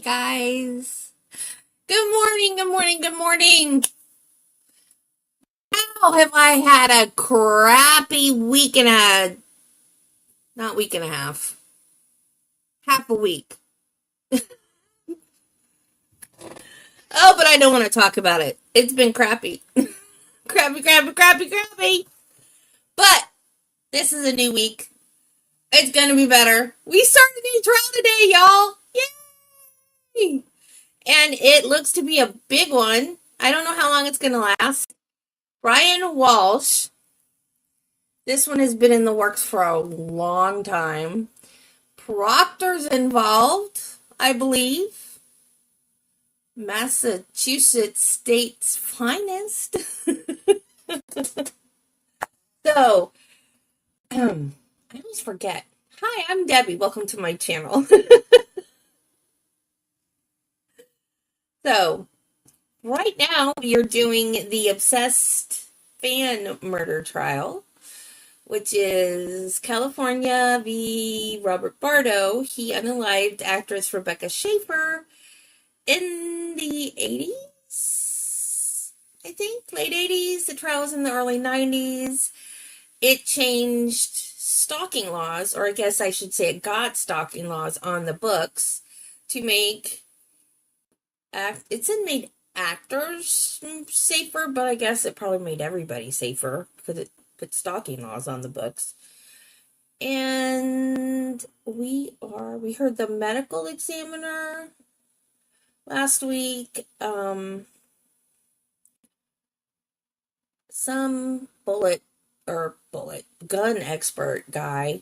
guys. Good morning, good morning, good morning. How have I had a crappy week and not week and a half a week. Oh, but I don't want to talk about it. It's been crappy. crappy. But this is a new week. It's going to be better. We started a new trial today, y'all. Yay! And it looks to be a big one. I don't know how long it's going to last. Brian Walsh. This one has been in the works for a long time. Proctor's involved, I believe. Massachusetts State's finest. So, I always forget. Hi, I'm Debbie. Welcome to my channel. So, right now we are doing the Obsessed fan murder trial, which is California v. Robert Bardo. He unalived actress Rebecca Schaeffer in the 80s, I think, late 80s. The trial was in the early 90s. It changed stalking laws, or I guess I should say it got stalking laws on the books to make made actors safer, but I guess it probably made everybody safer because it put stalking laws on the books. And we heard the medical examiner last week. Some gun expert guy.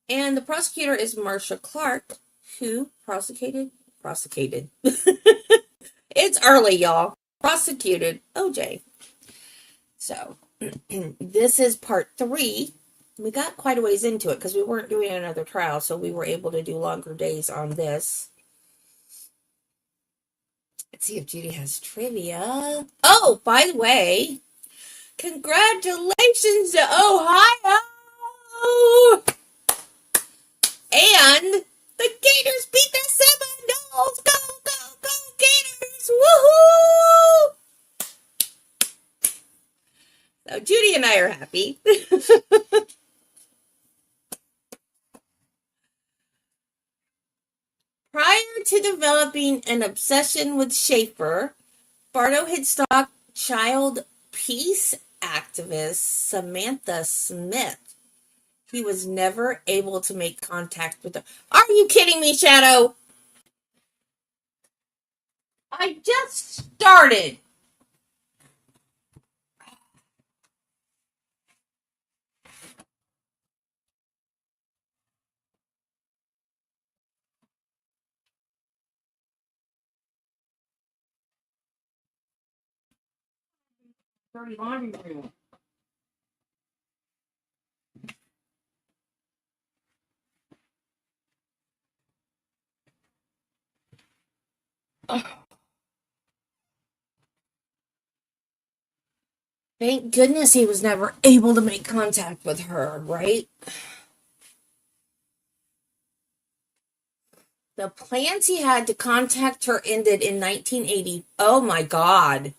And the prosecutor is Marcia Clark, who prosecuted. It's early, y'all. Prosecuted OJ. So, this is part 3. We got quite a ways into it because we weren't doing another trial, so we were able to do longer days on this. Let's see if Judy has trivia. Oh, by the way, congratulations to Ohio! And the Gators beat the Seminoles! Go Gators! Woohoo! So Judy and I are happy. Prior to developing an obsession with Schaeffer, Bardo had stalked child peace activist Samantha Smith. He was never able to make contact with her. Are you kidding me, Shadow? I just started. Dirty laundry room. Thank goodness he was never able to make contact with her, right? The plans he had to contact her ended in 1980. Oh my God.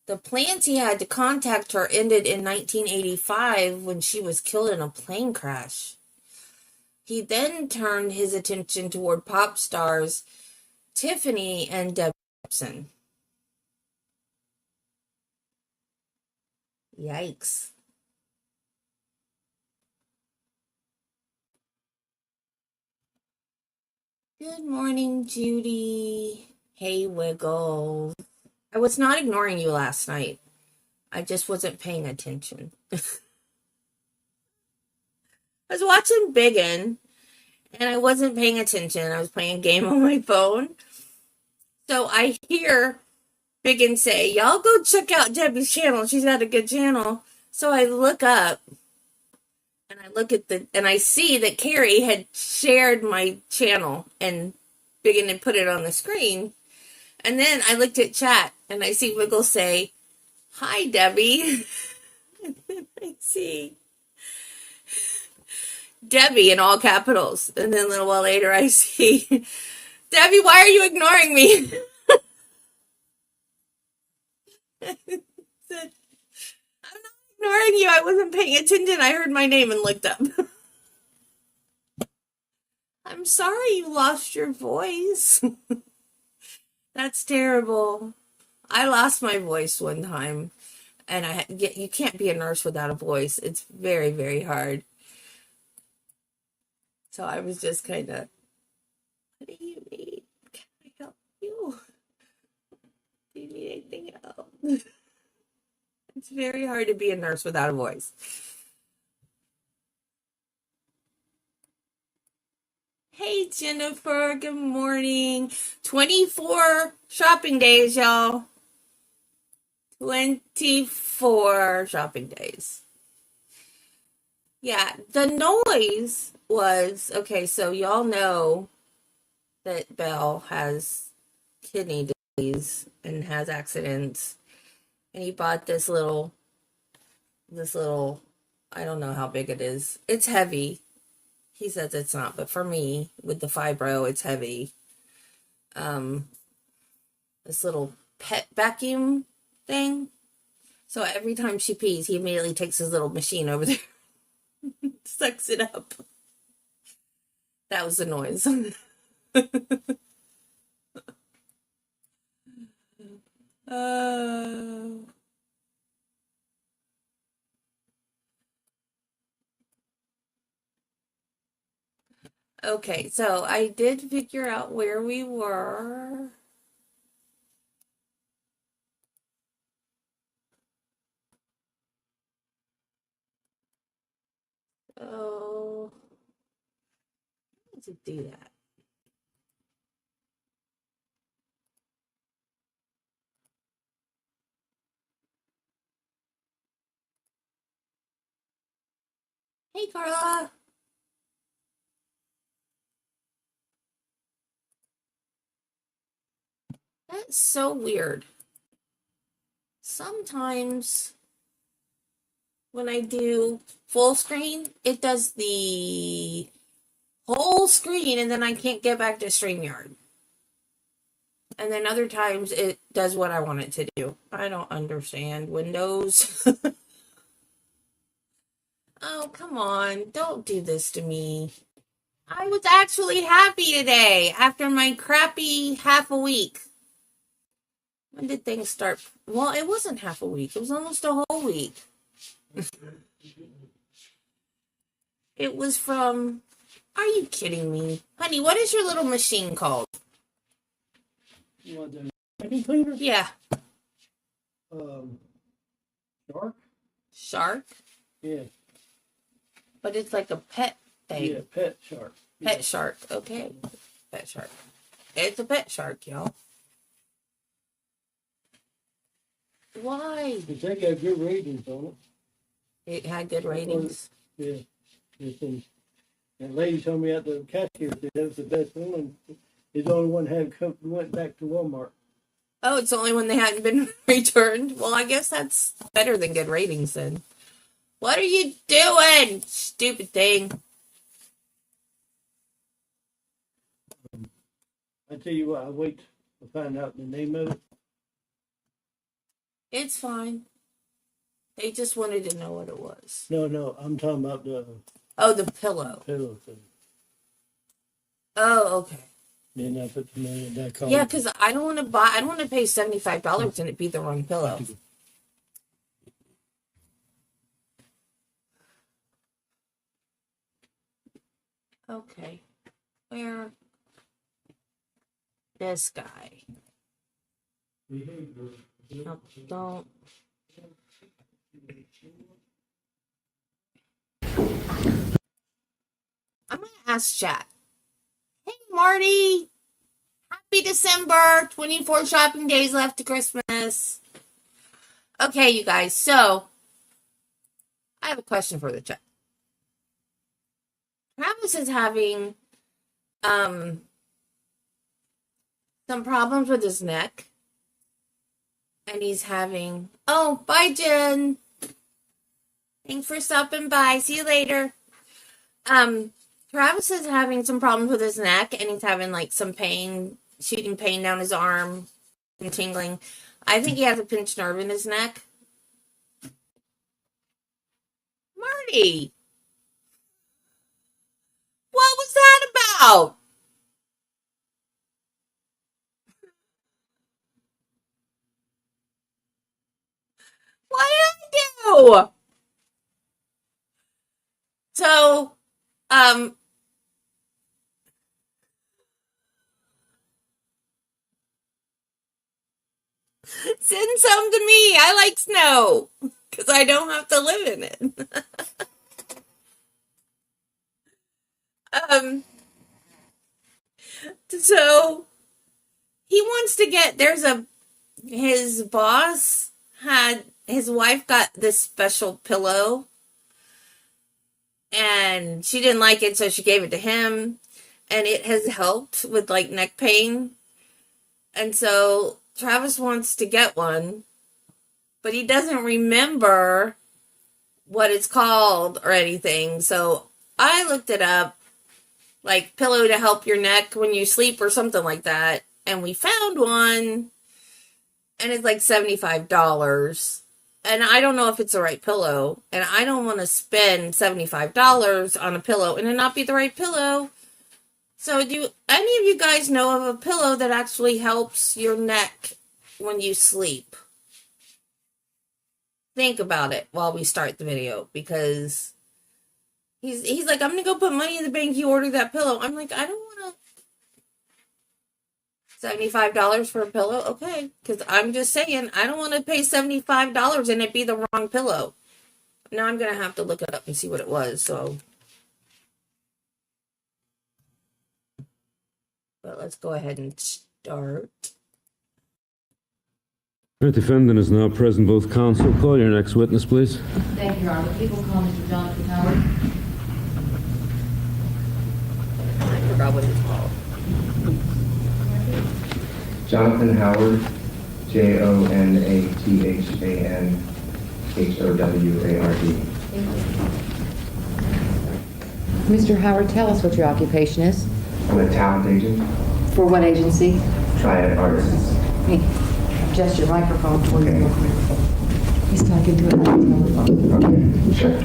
The plans he had to contact her ended in 1985 when she was killed in a plane crash. He then turned his attention toward pop stars Tiffany and Debbie Gibson. Yikes. Good morning, Judy. Hey, Wiggles. I was not ignoring you last night. I just wasn't paying attention. I was watching Biggin, and I wasn't paying attention. I was playing a game on my phone. So I hear Biggin say, y'all go check out Debbie's channel. She's got a good channel. So I look up, and I see that Carrie had shared my channel, and Biggin had put it on the screen. And then I looked at chat, and I see Wiggle say, hi, Debbie. And then I see Debbie in all capitals. And then a little while later I see, Debbie, why are you ignoring me? I said, I'm not ignoring you. I wasn't paying attention. I heard my name and looked up. I'm sorry you lost your voice. That's terrible. I lost my voice one time, and you can't be a nurse without a voice. It's very, very hard. So I was just kind of, what do you need? Can I help you? Do you need anything else? It's very hard to be a nurse without a voice. Hey, Jennifer, good morning. 24 shopping days, y'all. 24 shopping days. Yeah, the noise was, okay, so y'all know that Belle has kidney disease and has accidents. And he bought this little, I don't know how big it is. It's heavy. He says it's not, but for me, with the fibro, it's heavy. This little pet vacuum thing. So every time she pees, he immediately takes his little machine over there, sucks it up. That was the noise. Okay, so I did figure out where we were. Oh, how does it do that? Hey, Carla. That's so weird. Sometimes when I do full screen, it does the whole screen and then I can't get back to StreamYard. And then other times it does what I want it to do. I don't understand Windows. Oh, come on. Don't do this to me. I was actually happy today after my crappy half a week. When did things start? Well, it wasn't half a week. It was almost a whole week. It was from... Are you kidding me? Honey, what is your little machine called? You want the vacuum cleaner? Yeah. Shark? Shark? Yeah. But it's like a pet thing. Yeah, pet shark. Pet Yeah. shark. Okay. Pet shark. It's a pet shark, y'all. Why? But they got good ratings on it. It had good ratings. Yeah. That lady told me at the cashier that that was the best one, and it's the only one went back to Walmart. Oh, it's the only one they hadn't been returned. Well, I guess that's better than good ratings then. What are you doing? Stupid thing. I tell you what, I wait to find out the name of it. It's fine. They just wanted to know what it was. No, I'm talking about the The pillow. pillow thing. Oh, okay. Then I put the name in that column. Yeah, because I don't want to pay $75 and it be the wrong pillow. Okay. Where? This guy. No, don't. I'm going to ask chat. Hey, Marty. Happy December. 24 shopping days left to Christmas. Okay, you guys. So, I have a question for the chat. Travis is having some problems with his neck. And he's having... Oh, bye, Jen. Thanks for stopping by. See you later. Travis is having some problems with his neck, and he's having like some pain, shooting pain down his arm and tingling. I think he has a pinched nerve in his neck. Marty, what was that about? What did I do? So, um, send some to me. I like snow because I don't have to live in it. um, so he wants to get, his boss had, his wife got this special pillow and she didn't like it, so she gave it to him, and it has helped with like neck pain. And so Travis wants to get one, but he doesn't remember what it's called or anything. So I looked it up, like pillow to help your neck when you sleep or something like that, and we found one, and it's like $75. And I don't know if it's the right pillow, and I don't want to spend $75 on a pillow and it not be the right pillow. So do any of you guys know of a pillow that actually helps your neck when you sleep? Think about it while we start the video, because he's like, I'm gonna go put money in the bank, you order that pillow. I'm like, I don't want to $75 for a pillow. Okay, because I'm just saying, I don't want to pay $75 and it be the wrong pillow. Now I'm gonna have to look it up and see what it was. So, but let's go ahead and start. The defendant is now present. Both counsel, call your next witness, please. Thank you, Your Honor. People call Mr. Jonathan Howard. I forgot what it's called. Jonathan Howard, JONATHAN HOWARD. Mr. Howard, tell us what your occupation is. I'm a talent agent, For what agency? Triad Artists. Hey, adjust your microphone for Okay. you. He's talking to it on the telephone. Okay, sure.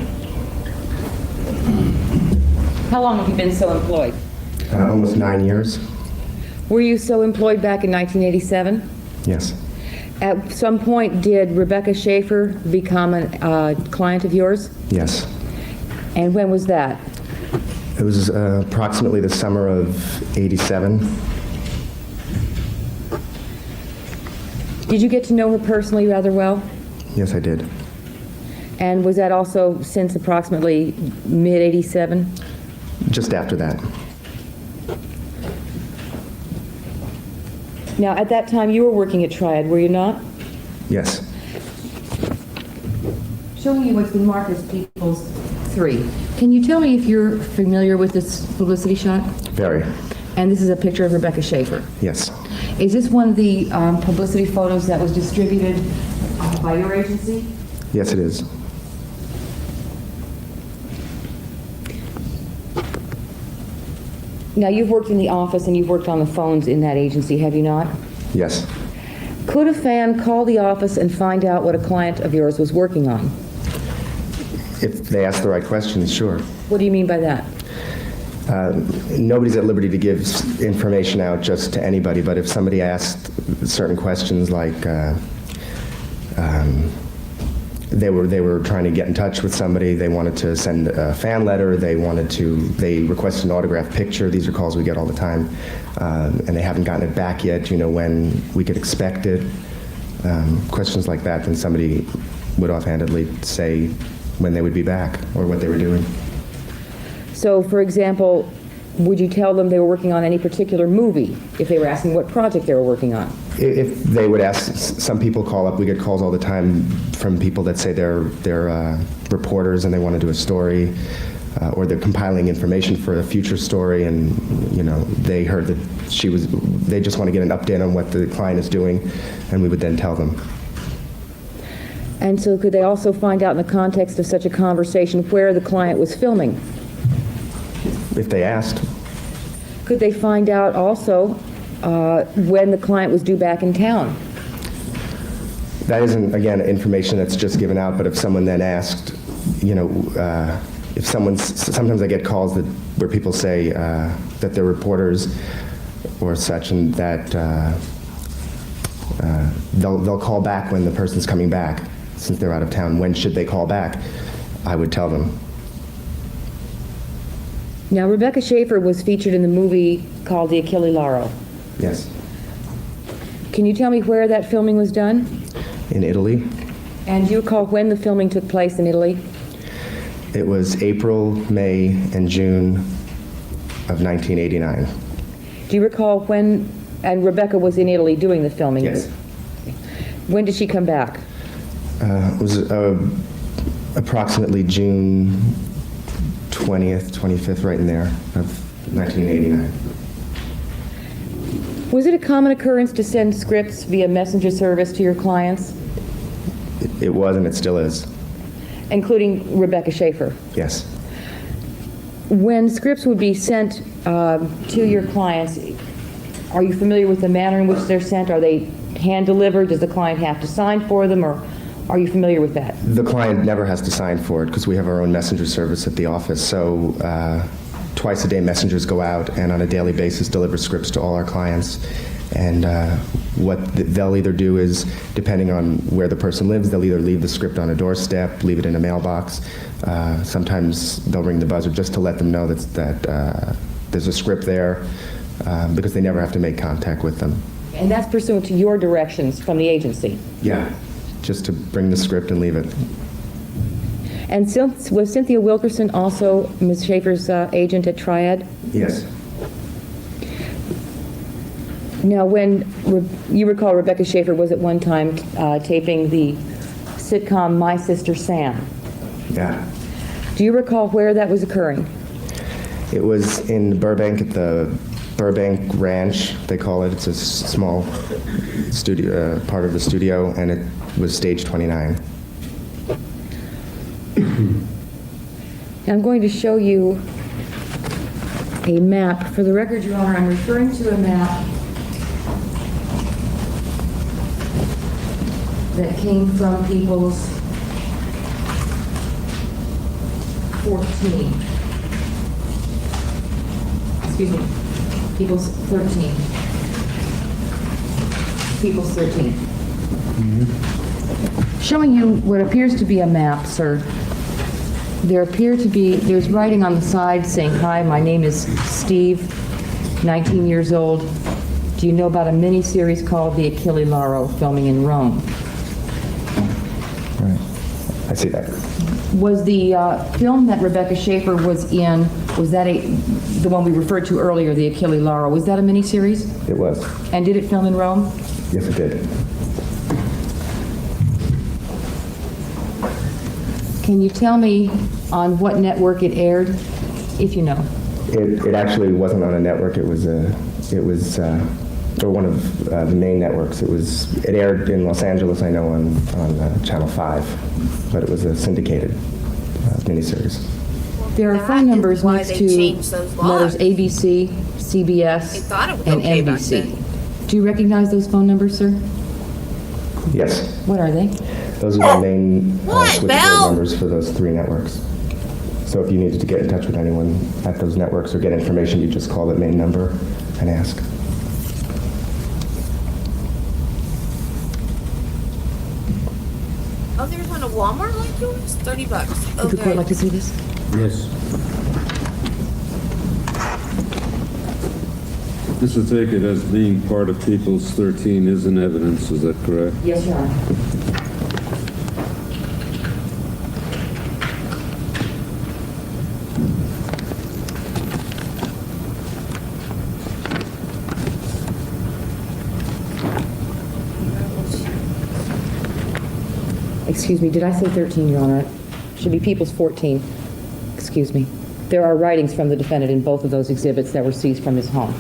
How long have you been so employed? Almost 9 years. Were you so employed back in 1987? Yes. At some point, did Rebecca Schaeffer become a client of yours? Yes. And when was that? It was approximately the summer of '87. Did you get to know her personally rather well? Yes, I did. And was that also since approximately mid-'87? Just after that. Now, at that time, you were working at Triad, were you not? Yes. Showing you what's been marked as People's 3. Can you tell me if you're familiar with this publicity shot? Very. And this is a picture of Rebecca Schaeffer. Yes. Is this one of the publicity photos that was distributed by your agency? Yes, it is. Now, you've worked in the office and you've worked on the phones in that agency, have you not? Yes. Could a fan call the office and find out what a client of yours was working on? If they ask the right questions, sure. What do you mean by that? Nobody's at liberty to give information out just to anybody, but if somebody asked certain questions like they were trying to get in touch with somebody, they wanted to send a fan letter, they requested an autographed picture, these are calls we get all the time, and they haven't gotten it back yet, do you know when we could expect it? Questions like that, then somebody would offhandedly say when they would be back or what they were doing. So, for example, would you tell them they were working on any particular movie if they were asking what project they were working on? If they would ask, some people call up, we get calls all the time from people that say they're reporters and they want to do a story, or they're compiling information for a future story, and you know they heard that they just want to get an update on what the client is doing, and we would then tell them. And so could they also find out in the context of such a conversation where the client was filming? if they asked. Could they find out also when the client was due back in town? That isn't, again, information that's just given out, but if someone then asked, if sometimes I get calls where people say that they're reporters or such, and that they'll call back when the person's coming back, since they're out of town. When should they call back? I would tell them. Now, Rebecca Schaeffer was featured in the movie called The Achille Lauro. Yes. Can you tell me where that filming was done? In Italy. And do you recall when the filming took place in Italy? It was April, May, and June of 1989. Do you recall when, and Rebecca was in Italy doing the filming? Yes. When did she come back? It was approximately June 20th, 25th, right in there, of 1989. Was it a common occurrence to send scripts via messenger service to your clients, It was, and it still is. including Rebecca Schaeffer? Yes. When scripts would be sent to your clients, are you familiar with the manner in which they're sent? Are they hand-delivered? Does the client have to sign for them, or are you familiar with that? The client never has to sign for it because we have our own messenger service at the office. So twice a day messengers go out and on a daily basis deliver scripts to all our clients. And what they'll either do is, depending on where the person lives, they'll either leave the script on a doorstep, leave it in a mailbox. Sometimes they'll ring the buzzer just to let them know that there's a script there, because they never have to make contact with them. And that's pursuant to your directions from the agency? Yeah, just to bring the script and leave it. And was Cynthia Wilkerson also Ms. Schaeffer's agent at Triad? Yes. Now, when you recall, Rebecca Schaeffer was at one time taping the sitcom My Sister Sam. Yeah. Do you recall where that was occurring? It was in Burbank at the Burbank Ranch, they call it. It's a small studio, part of the studio, and it was stage 29. Now, I'm going to show you a map. For the record, Your Honor, I'm referring to a map that came from People's 14. Excuse me, People's 13. People's 13. Showing you what appears to be a map, sir. There's writing on the side saying, "Hi, my name is Steve, 19 years old. Do you know about a mini-series called The Achille Lauro, filming in Rome?" Right. I see that. Was the film that Rebecca Schaeffer was in, was that the one we referred to earlier, The Achille Lauro, was that a mini-series? It was. And did it film in Rome? Yes, it did. Can you tell me on what network it aired, if you know? It actually wasn't on a network. It was or one of the main networks. It aired in Los Angeles, I know, on Channel 5, but it was a syndicated miniseries. There are phone numbers why next they to changed those letters laws. ABC, CBS, They thought it was and okay back NBC. then. Do you recognize those phone numbers, sir? Yes. What are they? Those are the main What, switchboard Belle? numbers for those 3 networks. So if you needed to get in touch with anyone at those networks or get information, you just call that main number and ask. Oh, there's one at Walmart like yours? $30. Would the court like to see this? Yes. This will take it as being part of People's 13 is in evidence, is that correct? Yes, Your Honor. Excuse me, did I say 13, Your Honor? Should be People's 14. Excuse me. There are writings from the defendant in both of those exhibits that were seized from his home.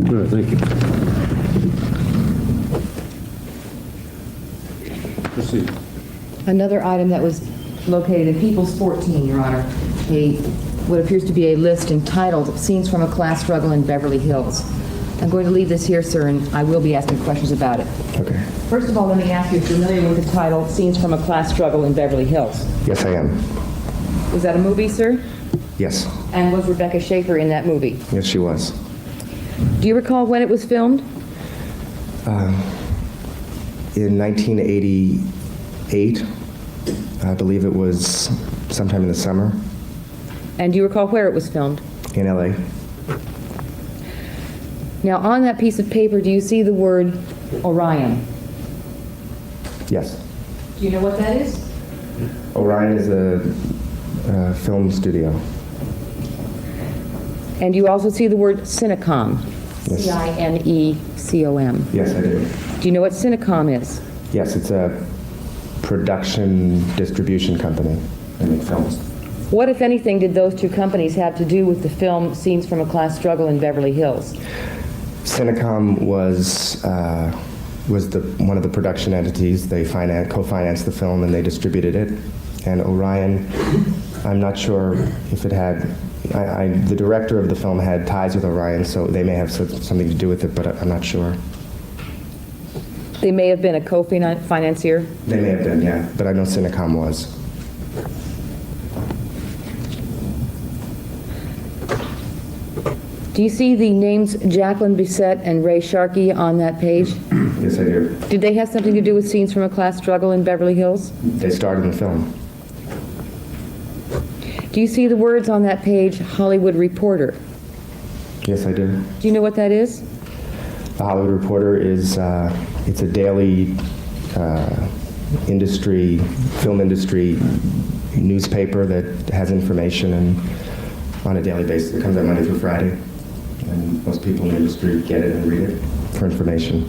All right, thank you. Proceed. Another item that was located in People's 14, Your Honor, what appears to be a list entitled Scenes from a Class Struggle in Beverly Hills. I'm going to leave this here, sir, and I will be asking questions about it. Okay. First of all, let me ask you if you're familiar with the title Scenes from a Class Struggle in Beverly Hills. Yes, I am. Was that a movie, sir? Yes. And was Rebecca Schaeffer in that movie? Yes, she was. Do you recall when it was filmed? In 1988, I believe it was sometime in the summer And do you recall where it was filmed? in LA. Now, on that piece of paper, do you see the word Orion? Yes. Do you know what that is? Orion is a film studio. And you also see the word Cinecom. Yes. C-I-N-E-C-O-M. Yes, I do. Do you know what Cinecom is? Yes, it's a production distribution company. They make films. What, if anything, did those two companies have to do with the film Scenes from a Class Struggle in Beverly Hills? Cinecom was one of the production entities. They co-financed the film and they distributed it. And Orion, I'm not sure if it had. The director of the film had ties with Orion, so they may have something to do with it, but I'm not sure. They may have been a co-financier. They may have been, yeah, but I know Cinecom was. Do you see the names Jacqueline Bisset and Ray Sharkey on that page? Yes, I do. Did they have something to do with Scenes from a Class Struggle in Beverly Hills? They starred in the film. Do you see the words on that page, Hollywood Reporter? Yes, I do. Do you know what that is? The Hollywood Reporter is it's a daily film industry newspaper that has information and on a daily basis. It comes out Monday through Friday, and most people in the industry get it and read it for information.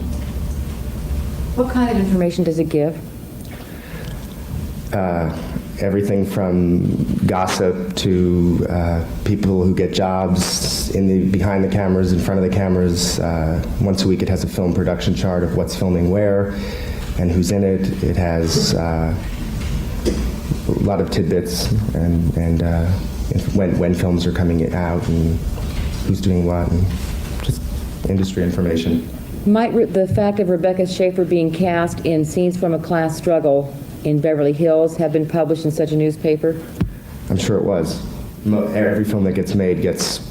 What kind of information does it give? Everything from gossip to people who get jobs behind the cameras, in front of the cameras. Once a week it has a film production chart of what's filming where and who's in it. It has a lot of tidbits and when films are coming out and who's doing what and just industry information. Might the fact of Rebecca Schaeffer being cast in Scenes from a Class Struggle in Beverly Hills have been published in such a newspaper? I'm sure it was. Every film that gets made gets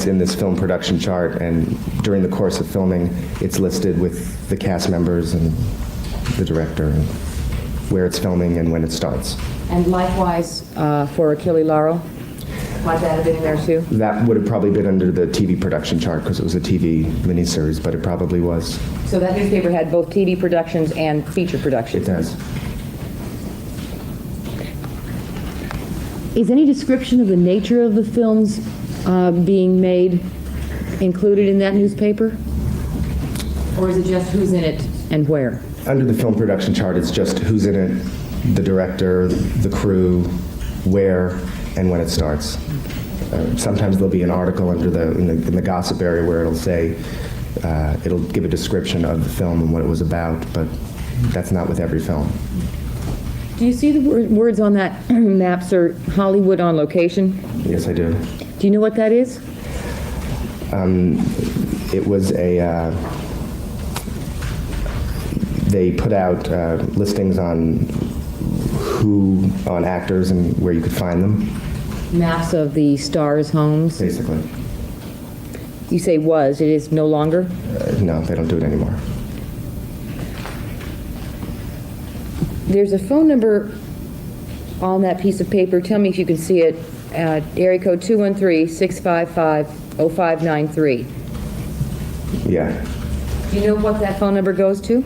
in this film production chart, and during the course of filming, it's listed with the cast members and the director and where it's filming and when it starts. And likewise for Achille Lauro? Might that have been in there too? That would have probably been under the TV production chart because it was a TV miniseries, but it probably was. So that newspaper had both TV productions and feature productions? It does. Is any description of the nature of the films being made included in that newspaper? Or is it just who's in it and where? Under the film production chart, it's just who's in it, the director, the crew, where, and when it starts. Sometimes there'll be an article in the gossip area where it'll say, it'll give a description of the film and what it was about, but that's not with every film. Do you see the words on that map, sir, Hollywood on location? Yes, I do. Do you know what that is? It was they put out listings on actors and where you could find them. Maps of the stars' homes? Basically. You say was, it is no longer? No, they don't do it anymore. There's a phone number on that piece of paper. Tell me if you can see it. Area code 213-655-0593. Yeah. Do you know what that phone number goes to?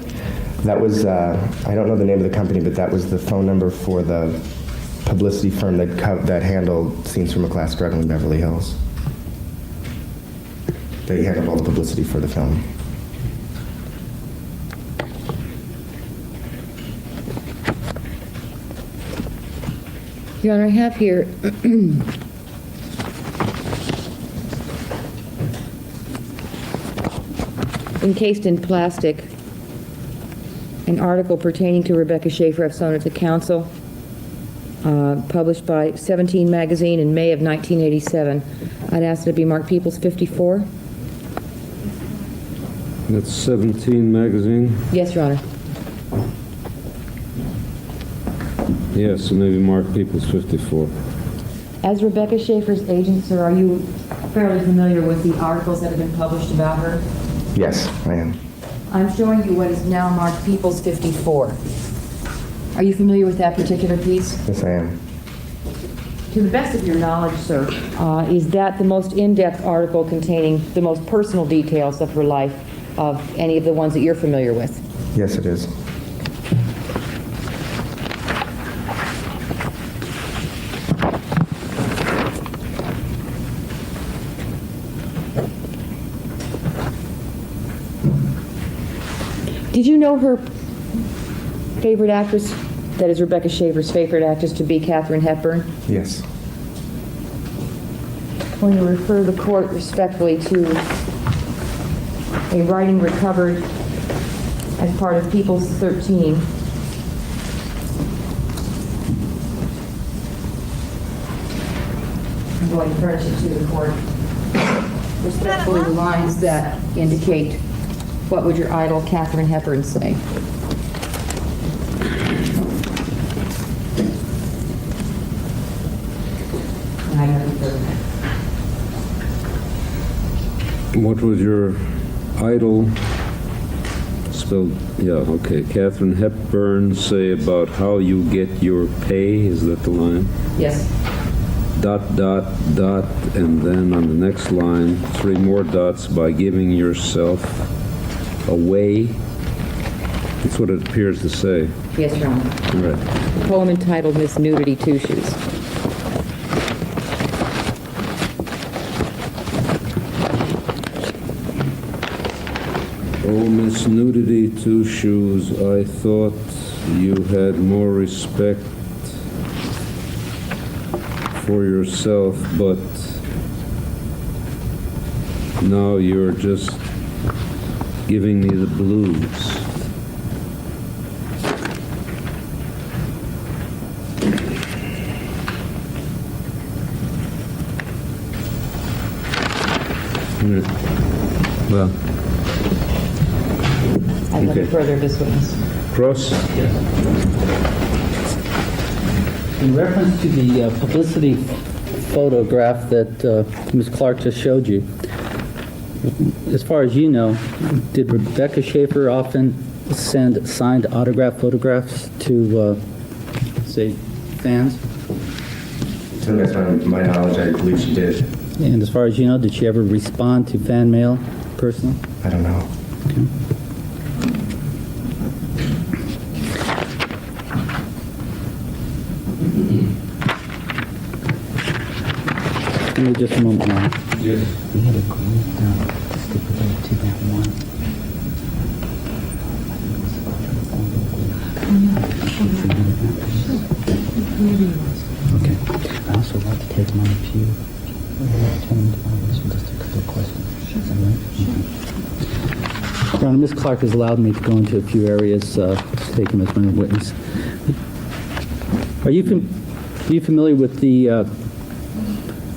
That was, I don't know the name of the company, but that was the phone number for the publicity firm that handled Scenes from a Class Struggle in Beverly Hills. They handled all the publicity for the film. Your Honor, I have here encased in plastic, an article pertaining to Rebecca Schaeffer. I've shown it to council, published by 17 Magazine in May of 1987. I'd ask that it be marked People's 54. That's 17 magazine? Yes, Your Honor. Yes, so maybe mark People's 54. As Rebecca Schaeffer's agent, sir, are you fairly familiar with the articles that have been published about her? Yes, I am. I'm showing you what is now marked People's 54. Are you familiar with that particular piece? Yes, I am. To the best of your knowledge, sir, is that the most in-depth article containing the most personal details of her life of any of the ones that you're familiar with? Yes, it is. Did you know her favorite actress, that is Rebecca Schaeffer's favorite actress, to be Katharine Hepburn? Yes. I'm going to refer the court respectfully to a writing recovered as part of People's 13. I'm going to furnish it to the court. Respectfully, the lines that indicate what would your idol Katharine Hepburn say. I have it for What would your idol, spelled, yeah, okay, Katharine Hepburn say about how you get your pay? Is that the line? Yes. ... And then on the next line, 3 more dots, by giving yourself away. That's what it appears to say. Yes, Your Honor. Right. A poem entitled Miss Nudity Two Shoes. Oh, Miss Nudity Two Shoes, I thought you had more respect for yourself, but now you're just giving me the blues. Well, I have Okay. nothing further of this witness. Cross? In reference to the publicity photograph that Ms. Clark just showed you, as far as you know, did Rebecca Schaeffer often send signed autograph photographs to, say, fans? To the best of my knowledge, I believe she did. And as far as you know, did she ever respond to fan mail personally? I don't know. Give me just a moment now. Yes. We had agreed to stipulate to that one. Okay. I also like to take my few. Just a couple of questions. Is that right? Your Honor, Ms. Clark has allowed me to go into a few areas to take him as my witness. Are you familiar with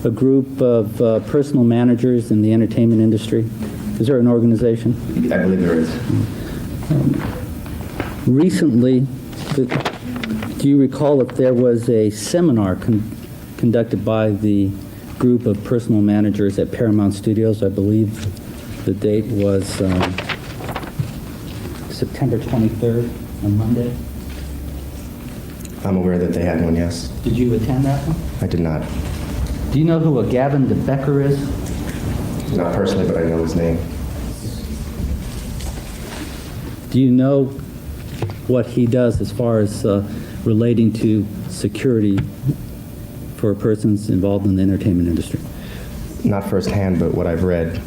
a group of personal managers in the entertainment industry? Is there an organization? I believe there is. Recently, do you recall if there was a seminar conducted by the group of personal managers at Paramount Studios? I believe the date was September 23rd, on Monday. I'm aware that they had one, yes. Did you attend that one? I did not. Do you know who a Gavin DeBecker is? Not personally, but I know his name. Do you know what he does as far as relating to security for persons involved in the entertainment industry? Not firsthand, but what I've read.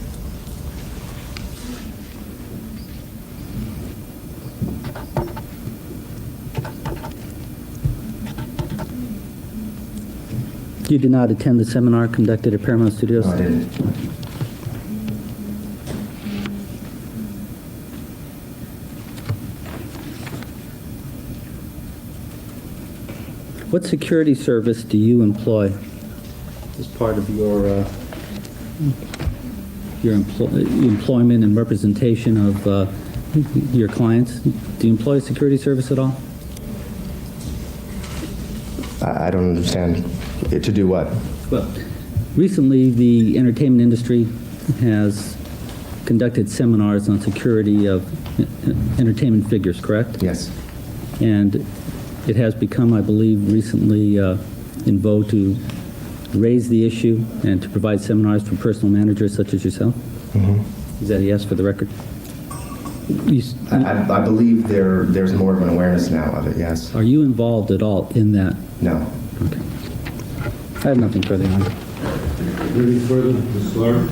You did not attend the seminar conducted at Paramount Studios? No, I didn't. What security service do you employ as part of your employment and representation of your clients? Do you employ a security service at all? I don't understand. To do what? Well, recently the entertainment industry has conducted seminars on security of entertainment figures, correct? Yes. And it has become, I believe, recently in vogue to raise the issue and to provide seminars for personal managers such as yourself? Is that a yes for the record? I believe there's more of an awareness now of it, yes. Are you involved at all in that? No. Okay. I have nothing further on. Anything further, Ms. Clark?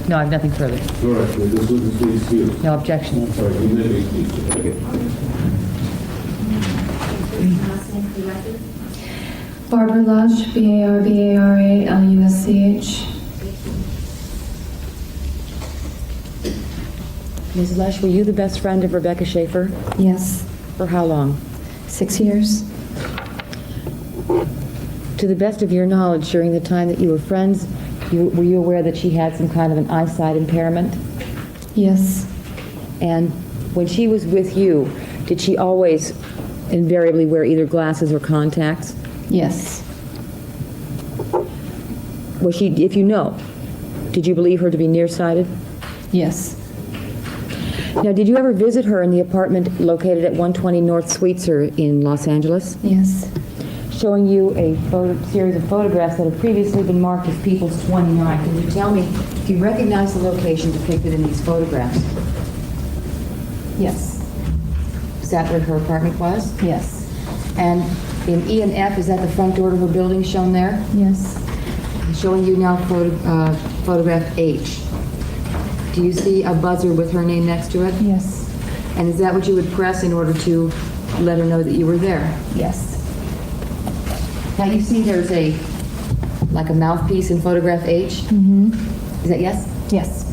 No, I have nothing further. All right, well, this witness please excuse. No objection. All right, you may be excused. Okay. Barbara Lush, Barbara-Lusch. Ms. Lesh, were you the best friend of Rebecca Schaeffer? Yes, For how long? 6 years. To the best of your knowledge, during the time that you were friends, were you aware that she had some kind of an eyesight impairment? Yes, And when she was with you, did she always invariably wear either glasses or contacts? yes, Was she, if you know, did you believe her to be nearsighted? yes, Now, did you ever visit her in the apartment located at 120 North Sweetser in Los Angeles, yes, showing you a series of photographs that had previously been marked as People's 29? Can you tell me if you recognize the location depicted in these photographs? yes, Is that where her apartment was? yes, And in E and F, is that the front door to her building shown there? yes, Showing you now photograph H. Do you see a buzzer with her name next to it? yes, And is that what you would press in order to let her know that you were there? yes, Now you see there's like a mouthpiece in photograph H? Is that yes? yes,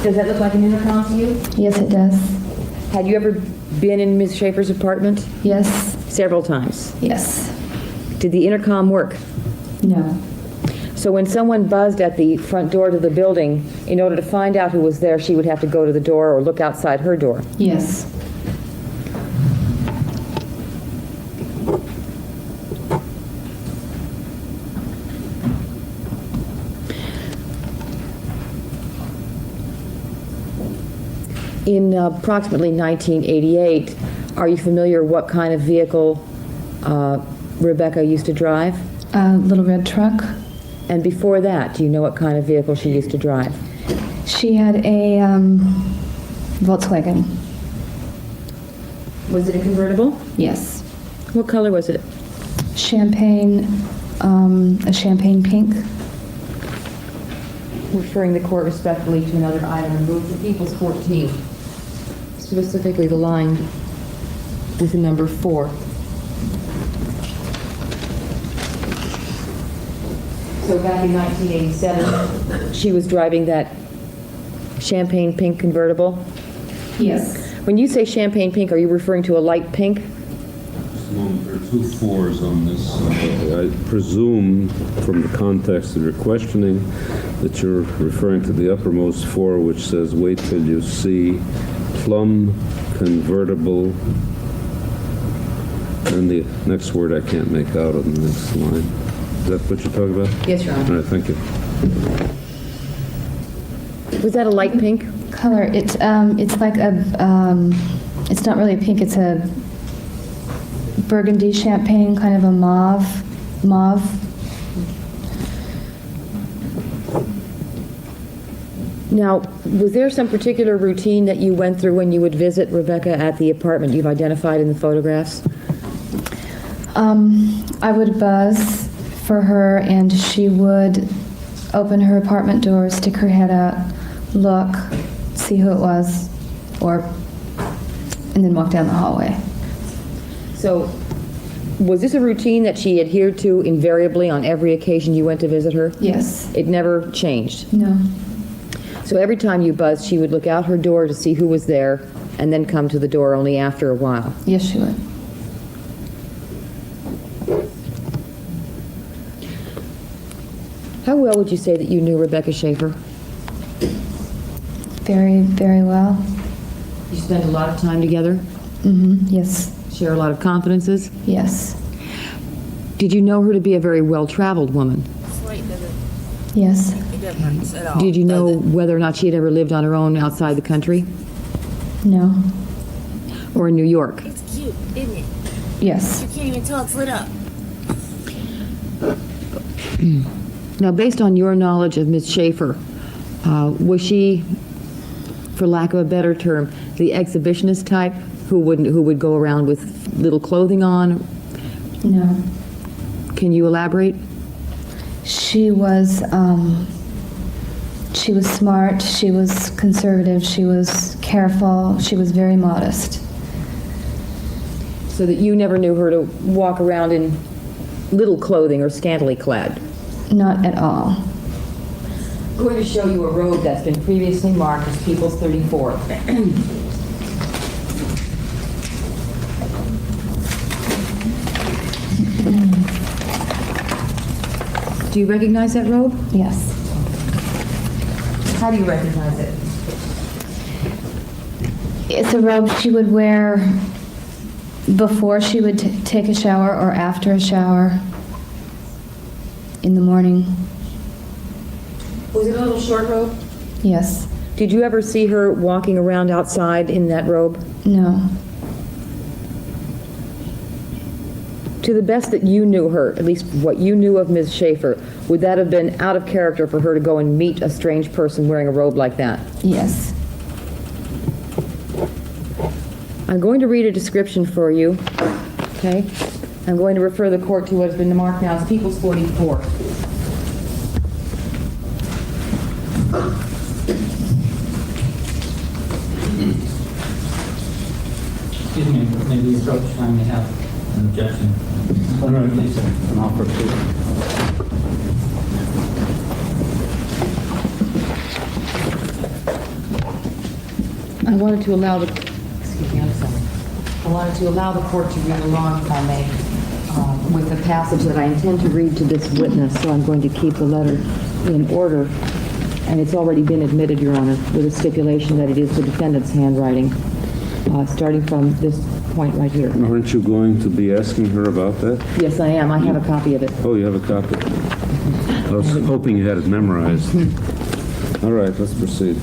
Does that look like an intercom to you? yes, it does. Had you ever been in Ms. Schaeffer's apartment? Yes, Several times. yes, Did the intercom work? no, So when someone buzzed at the front door to the building, in order to find out who was there, she would have to go to the door or look outside her door. yes, In approximately 1988, are you familiar what kind of vehicle Rebecca used to drive? a little red truck. And before that, do you know what kind of vehicle she used to drive? She had a Volkswagen. Was it a convertible? Yes, What color was it? champagne, a champagne pink. Referring the court respectfully to another item, remove the People's 14, specifically the line with the number 4. So back in 1987, she was driving that champagne pink convertible? Yes, When you say champagne pink, are you referring to a light pink? There are 2 4s on this. I presume from the context of your questioning that you're referring to the uppermost 4, which says, wait till you see plum convertible, and the next word I can't make out on the next line. Is that what you're talking about? Yes, Your All Honor. right, thank you. Was that a light pink? color. It's like a it's not really pink. It's a burgundy champagne, kind of a mauve. Now, was there some particular routine that you went through when you would visit Rebecca at the apartment you've identified in the photographs? I would buzz for her, and she would open her apartment door, stick her head out, look, see who it was, and then walk down the hallway. So, was this a routine that she adhered to invariably on every occasion you went to visit her? Yes. It never changed? No. So every time you buzzed, she would look out her door to see who was there, and then come to the door only after a while? Yes, she would. How well would you say that you knew Rebecca Schaeffer? Very, very well. You spent a lot of time together? Yes. Share a lot of confidences? Yes. Did you know her to be a very well-traveled woman? Yes. Did you know whether or not she had ever lived on her own outside the country No. or in New York? It's cute, isn't it? Yes. You can't even tell it's lit up. Now, based on your knowledge of Ms. Schaeffer, was she, for lack of a better term, the exhibitionist type who would go around with little clothing on? No. Can you elaborate? She was smart, she was conservative, she was careful, she was very modest. So that you never knew her to walk around in little clothing or scantily clad? Not at all. I'm going to show you a road that's been previously marked as People's 34. Do you recognize that robe? Yes. How do you recognize it? It's a robe she would wear before she would take a shower or after a shower in the morning. Was it a little short robe? Yes. Did you ever see her walking around outside in that robe? No. To the best that you knew her, at least what you knew of Ms. Schaeffer, would that have been out of character for her to go and meet a strange person wearing a robe like that? Yes. I'm going to read a description for you, okay? I'm going to refer the court to what's been marked now as People's 44. Excuse me, maybe the approach time may have an objection. All right, please, an offer, please. I wanted to allow the, excuse me, I'm sorry. I wanted to allow the court to read along, if I may, with the passage that I intend to read to this witness, so I'm going to keep the letter in order. And it's already been admitted, Your Honor, with a stipulation that it is the defendant's handwriting, starting from this point right here. Aren't you going to be asking her about that? Yes, I am. I have a copy of it. Oh, you have a copy. I was hoping you had it memorized. All right, let's proceed.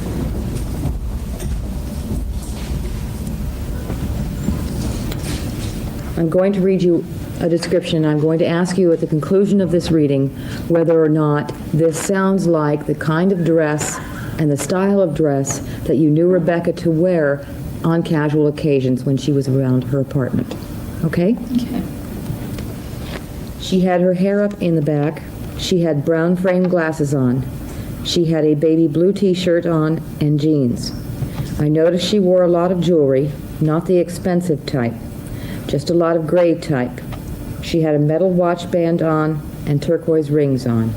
I'm going to read you a description. I'm going to ask you at the conclusion of this reading whether or not this sounds like the kind of dress and the style of dress that you knew Rebecca to wear on casual occasions when she was around her apartment. Okay? Okay. She had her hair up in the back. She had brown framed glasses on. She had a baby blue t-shirt on and jeans. I noticed she wore a lot of jewelry, not the expensive type, just a lot of gray type. She had a metal watch band on and turquoise rings on.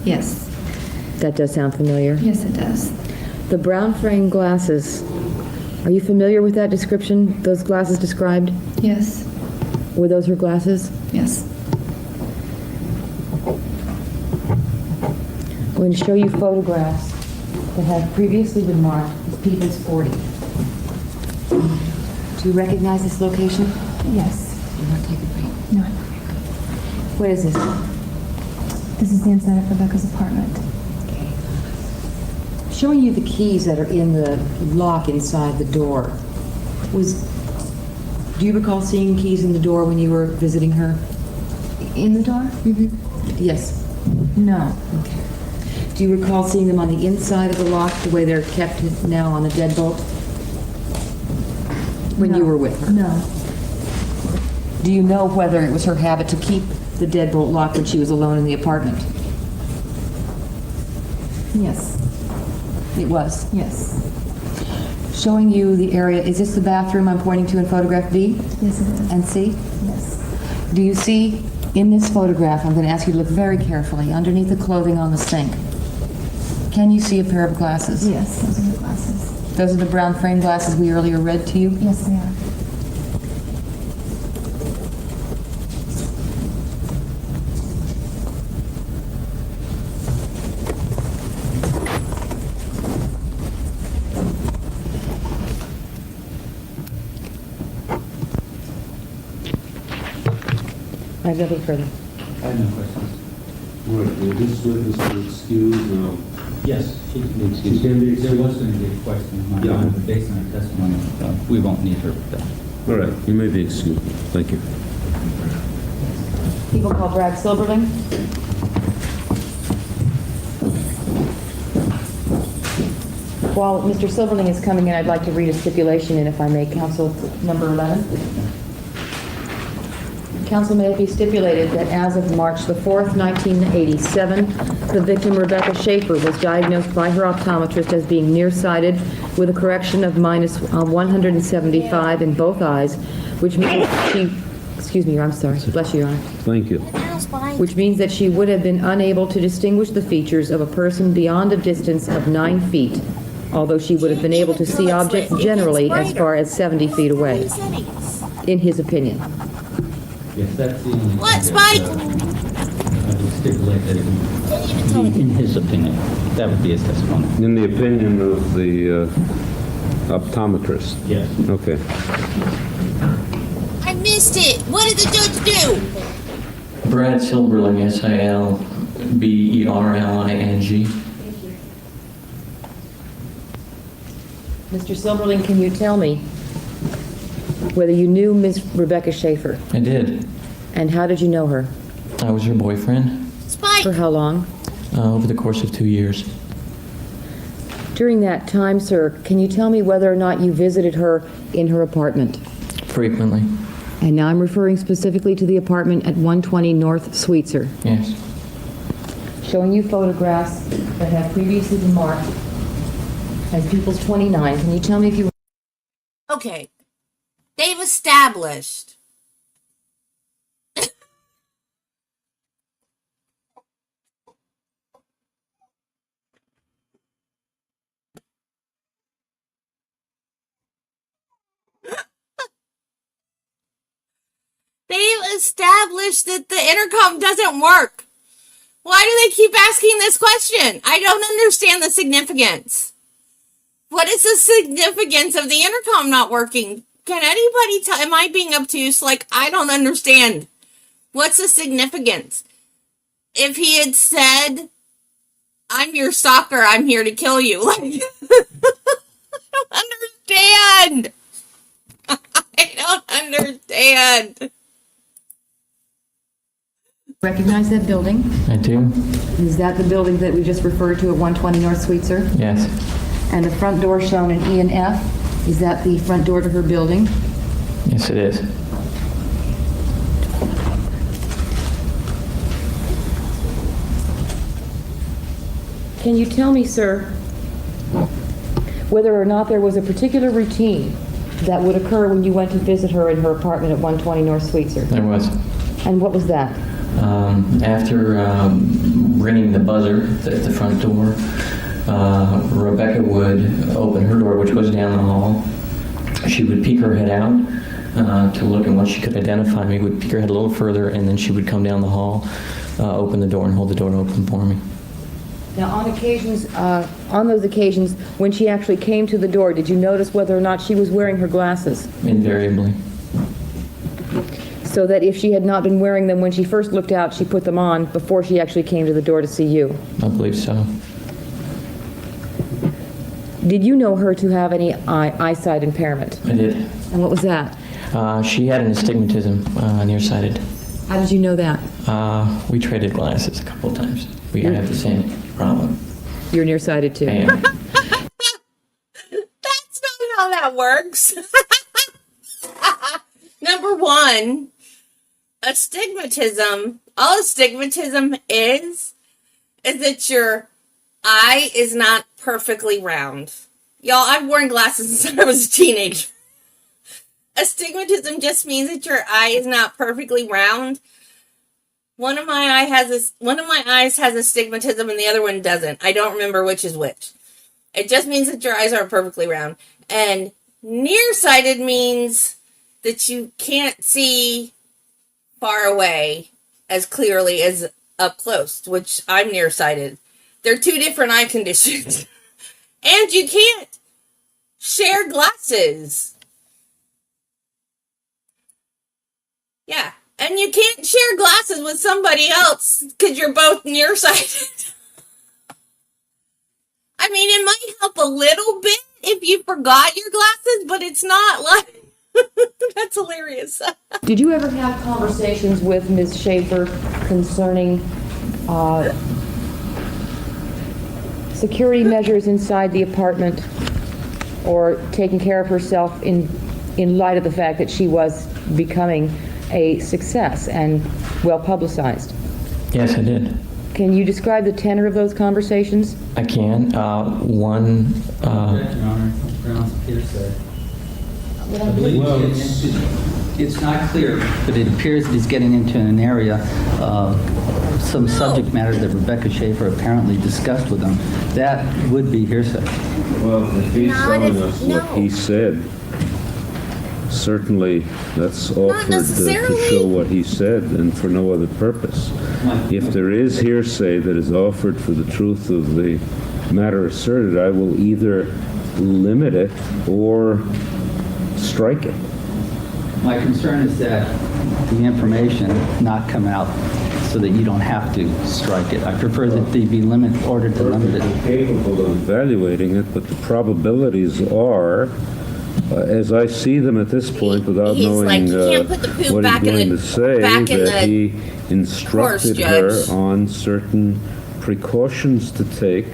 Yes. That does sound familiar. Yes, it does. The brown frame glasses, are you familiar with that description, those glasses described? Yes. Were those her glasses? Yes. I'm going to show you photographs that have previously been marked as People's 40. Do you recognize this location? Yes. Do you want to take a break? No. What is this? This is the inside of Rebecca's apartment. Showing you the keys that are in the lock inside the door. Do you recall seeing keys in the door when you were visiting her? In the door? Mm-hmm. Yes. No. Okay. Do you recall seeing them on the inside of the lock, the way they're kept now on the deadbolt? When you were with her? No. Do you know whether it was her habit to keep the deadbolt locked when she was alone in the apartment? Yes. It was. Yes. Showing you the area, is this the bathroom I'm pointing to in photograph B Yes, it is. and C? Yes. Do you see in this photograph, I'm going to ask you to look very carefully, underneath the clothing on the sink, can you see a pair of glasses? Yes, those are the glasses. Those are the brown frame glasses we earlier read to you? Yes, they are. have nothing further. I have no questions. Right, will this witness be excused? No. Yes, she can be She can be There was going to be a question of mine, Yeah. but based on her testimony, we won't need her for that. All right, you may be excused. Thank you. People call Brad Silverling. While Mr. Silverling is coming in, I'd like to read a stipulation in, if I may, Counsel number 11. Counsel, may it be stipulated that as of March the 4th, 1987, the victim, Rebecca Schaeffer, was diagnosed by her optometrist as being nearsighted with a correction of minus 175 in both eyes, which means she, excuse me, I'm sorry, bless you, Your Honor. Thank you. Which means that she would have been unable to distinguish the features of a person beyond a distance of 9 feet, although she would have been able to see objects generally as far as 70 feet away, in his opinion. Yes, that's the only... What, Spike? I would stipulate that it would be in his opinion. That would be his testimony. In the opinion of the optometrist? Yes. Okay. I missed it. What did the judge do? Brad Silverling, Silberling. Mr. Silverling, can you tell me whether you knew Ms. Rebecca Schaeffer? I did. And how did you know her? I was her boyfriend Spike. For how long? over the course of 2 years. During that time, sir, can you tell me whether or not you visited her in her apartment? Frequently. And now I'm referring specifically to the apartment at 120 North Sweetser, Yes. showing you photographs that have previously been marked as People's 29. Can you tell me if you... Okay. They've established that the intercom doesn't work. Why do they keep asking this question? I don't understand the significance. What is the significance of the intercom not working? Can anybody tell? Am I being obtuse? Like, I don't understand. What's the significance? If he had said, I'm your stalker, I'm here to kill you. Like, I don't understand. I don't understand. Recognize that building? I do. Is that the building that we just referred to at 120 North Sweetser? Yes. And the front door shown in E and F, is that the front door to her building? Yes, it is. Can you tell me, sir, whether or not there was a particular routine that would occur when you went to visit her in her apartment at 120 North Sweetser? There was. And what was that? After ringing the buzzer at the front door, Rebecca would open her door, which was down the hall. She would peek her head out to look, and once she could identify me, would peek her head a little further, and then she would come down the hall, open the door, and hold the door open for me. Now, on those occasions, when she actually came to the door, did you notice whether or not she was wearing her glasses? Invariably. So that if she had not been wearing them when she first looked out, she put them on before she actually came to the door to see you? I believe so. Did you know her to have any eyesight impairment? I did. And what was that? She had an astigmatism, nearsighted. How did you know that? We traded glasses a couple of times. We have the same problem. You're nearsighted too. I am. That's not how that works. Number one, astigmatism, all astigmatism is that your eye is not perfectly round. Y'all, I've worn glasses since I was a teenager. Astigmatism just means that your eye is not perfectly round. One of my eyes has astigmatism and the other one doesn't. I don't remember which is which. It just means that your eyes aren't perfectly round. And nearsighted means that you can't see far away as clearly as up close, which I'm nearsighted. They're two different eye conditions. And you can't share glasses. Yeah. And you can't share glasses with somebody else because you're both nearsighted. I mean, it might help a little bit if you forgot your glasses, but it's not like... That's hilarious. Did you ever have conversations with Ms. Schaeffer concerning security measures inside the apartment or taking care of herself in light of the fact that she was becoming a success and well publicized? Yes, I did. Can you describe the tenor of those conversations? I can. One. Your Honor, grounds of hearsay. I believe it's not clear, but it appears that he's getting into an area, some subject matter that Rebecca Schaeffer apparently discussed with him. That would be hearsay. Well, if he's telling us what he said, certainly that's offered to show what he said and for no other purpose. If there is hearsay that is offered for the truth of the matter asserted, I will either limit it or strike it. My concern is that the information not come out so that you don't have to strike it. I prefer that they be ordered to limit it. I'm capable of evaluating it, but the probabilities are, as I see them at this point, without knowing like, you can't put the poop what back he's in going the- to say, back in that the he instructed horse, her Judge. on certain precautions to take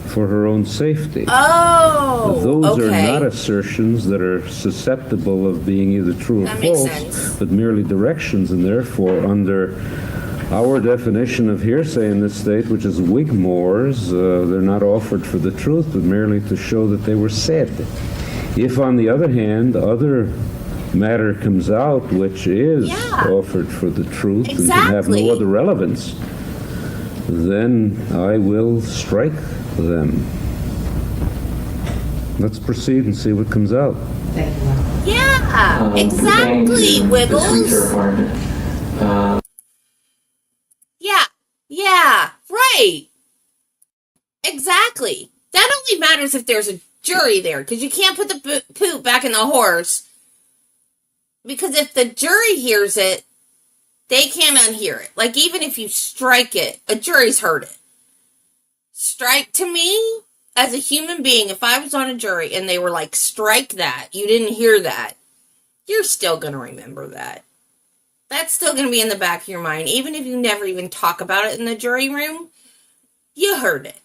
for her own safety. Oh, Those okay. are not assertions that are susceptible of being either true or That makes false, sense. but merely directions, and therefore, under our definition of hearsay in this state, which is Wigmore's, they're not offered for the truth, but merely to show that they were said. If, on the other hand, other matter comes out which is offered for the truth and can have no Exactly. other relevance, then I will strike them. Let's proceed and see what comes out. Yeah, Pertaining exactly, to the sweeter Wiggles. apartment. Yeah, right. Exactly. That only matters if there's a jury there, because you can't put the poop back in the horse. Because if the jury hears it, they can't unhear it. Like, even if you strike it, a jury's heard it. Strike, to me, as a human being, if I was on a jury and they were like, strike that, you didn't hear that, you're still going to remember that. That's still going to be in the back of your mind. Even if you never even talk about it in the jury room, you heard it.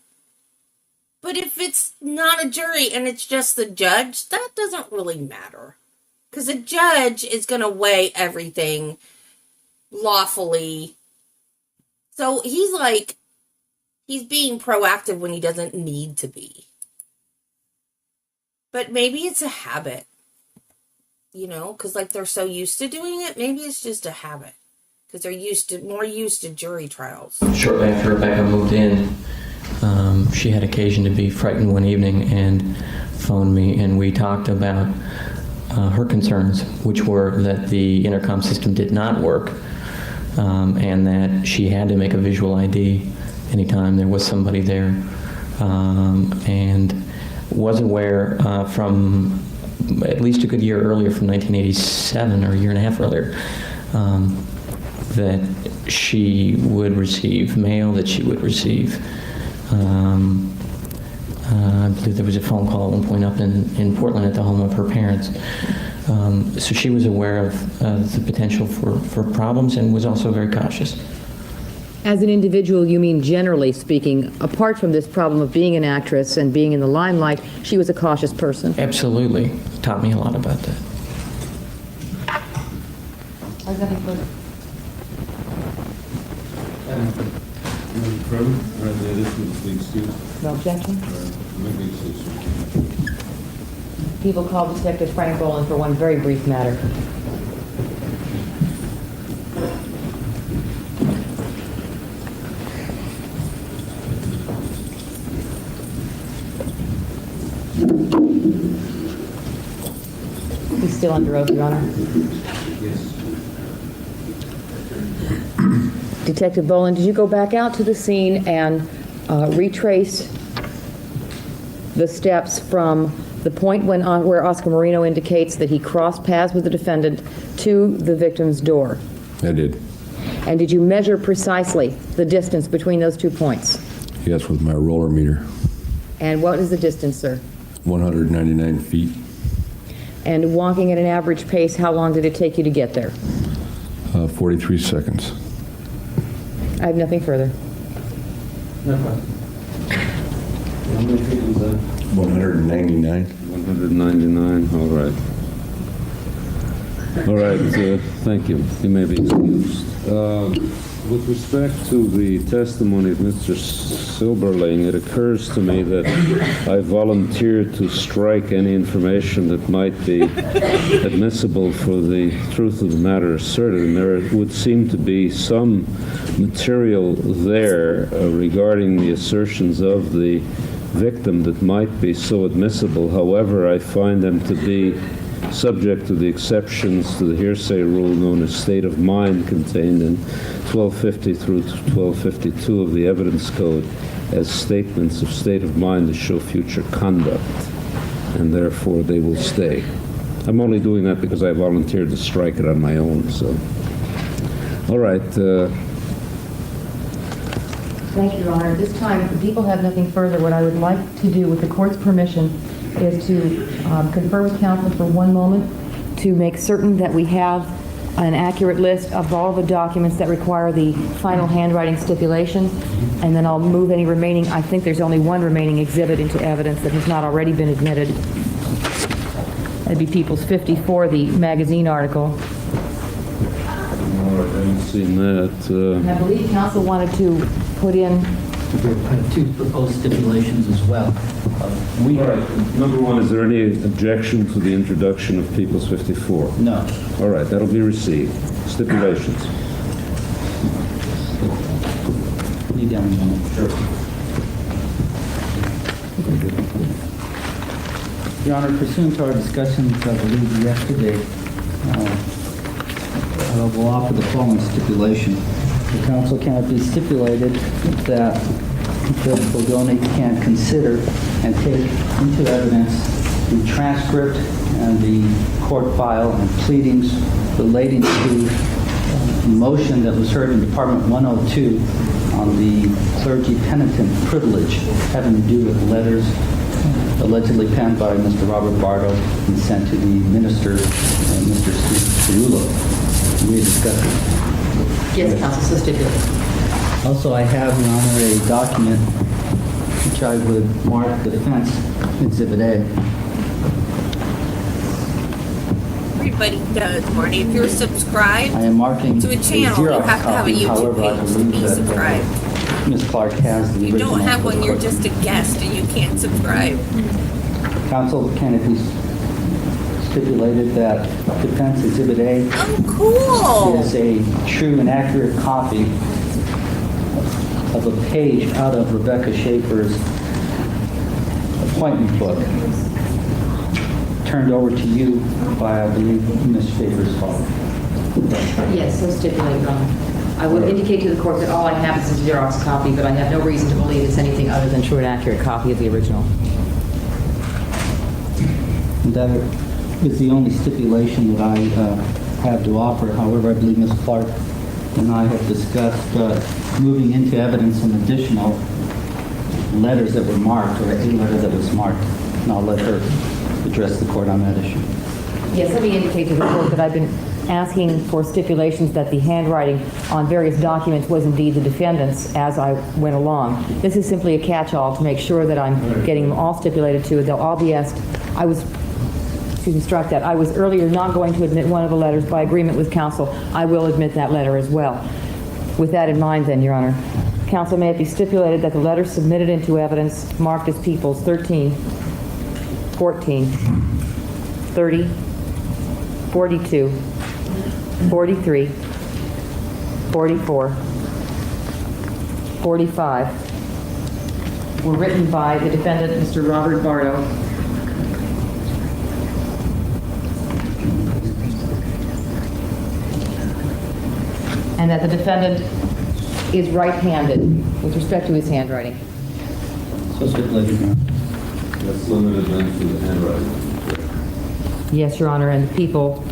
But if it's not a jury and it's just the judge, that doesn't really matter. Because the judge is going to weigh everything lawfully. So he's being proactive when he doesn't need to be. But maybe it's a habit. You know, because like they're so used to doing it, maybe it's just a habit. Because they're more used to jury trials. Shortly after Rebecca moved in, she had occasion to be frightened one evening and phoned me, and we talked about her concerns, which were that the intercom system did not work, and that she had to make a visual ID anytime there was somebody there, and was aware from at least a good year earlier, from 1987, or a year and a half earlier, that she would receive mail, that she would receive, I believe there was a phone call at one point up in Portland at the home of her parents. So she was aware of the potential for problems and was also very cautious. As an individual, you mean generally speaking, apart from this problem of being an actress and being in the limelight, she was a cautious person? Absolutely. Taught me a lot about that. No objection? People called Detective Frank Boland for one very brief matter. He's still under oath, Your Honor. Detective Boland, did you go back out to the scene and retrace the steps from the point where Oscar Marino indicates that he crossed paths with the defendant to the victim's door? I did. And did you measure precisely the distance between those 2 points? Yes, with my roller meter. And what is the distance, sir? 199 feet. And walking at an average pace, how long did it take you to get there? 43 seconds. I have nothing further. No problem. How many feet was that? 199. 199, all right. All right, thank you. You may be excused. With respect to the testimony of Mr. Silberling, it occurs to me that I volunteered to strike any information that might be admissible for the truth of the matter asserted, and there would seem to be some material there regarding the assertions of the victim that might be so admissible. However, I find them to be subject to the exceptions to the hearsay rule known as state of mind contained in 1250 through 1252 of the Evidence Code as statements of state of mind to show future conduct, and therefore they will stay. I'm only doing that because I volunteered to strike it on my own, so. All right. Thank you, Your Honor. At this time, if the people have nothing further, what I would like to do, with the court's permission, is to confer with counsel for one moment to make certain that we have an accurate list of all the documents that require the final handwriting stipulations, and then I'll move any remaining. I think there's only one remaining exhibit into evidence that has not already been admitted. That'd be People's 54, the magazine article. All right, I haven't seen that. And I believe counsel wanted to put in... Two proposed stipulations as well. All right. Number one, is there any objection to the introduction of People's 54? No. All right, that'll be received. Stipulations. Need down a moment. Sure. Your Honor, pursuant to our discussions, I believe, yesterday, I will offer the following stipulation. The counsel cannot be stipulated that Judge Bogoni can consider and take into evidence the transcript and the court file and pleadings relating to a motion that was heard in Department 102 on the clergy penitent privilege having to do with letters allegedly penned by Mr. Robert Bardo and sent to the minister, Mr. Cirulo. We discussed it. Yes, counsel, so stipulated. Also, I have, Your Honor, a document which I would mark the defense Exhibit A. Everybody does, Marty. If you're subscribed I am marking to a channel, you Xerox have to have a copy. YouTube However, I page to believe be that, subscribed. Ms. Clark has the If you original. don't have for the one, you're court. just a guest and you can't subscribe. Counsel, can it be stipulated that defense Exhibit A Oh, cool. is a true and accurate copy of a page out of Rebecca Schaeffer's appointment book, turned over to you by, I believe, Ms. Schaeffer's father. Yes, so stipulated, Your Honor. I would indicate to the court that all I have is a Xerox copy, but I have no reason to believe it's anything other than true and accurate copy of the original. And that is the only stipulation that I have to offer. However, I believe Ms. Clark and I have discussed moving into evidence some additional letters that were marked, or a letter that was marked, and I'll let her address the court on that issue. Yes, let me indicate to the court that I've been asking for stipulations that the handwriting on various documents was indeed the defendant's as I went along. This is simply a catch-all to make sure that I'm getting them all stipulated to. They'll all be asked. I was earlier not going to admit one of the letters by agreement with counsel. I will admit that letter as well. With that in mind, then, Your Honor, counsel, may it be stipulated that the letters submitted into evidence marked as People's 13, 14, 30, 42, 43, 44, 45 were written by the defendant, Mr. Robert Bardo, and that the defendant is right-handed with respect to his handwriting. So stipulated, Your Honor. That's limited then to the handwriting. Yes, Your Honor, and the people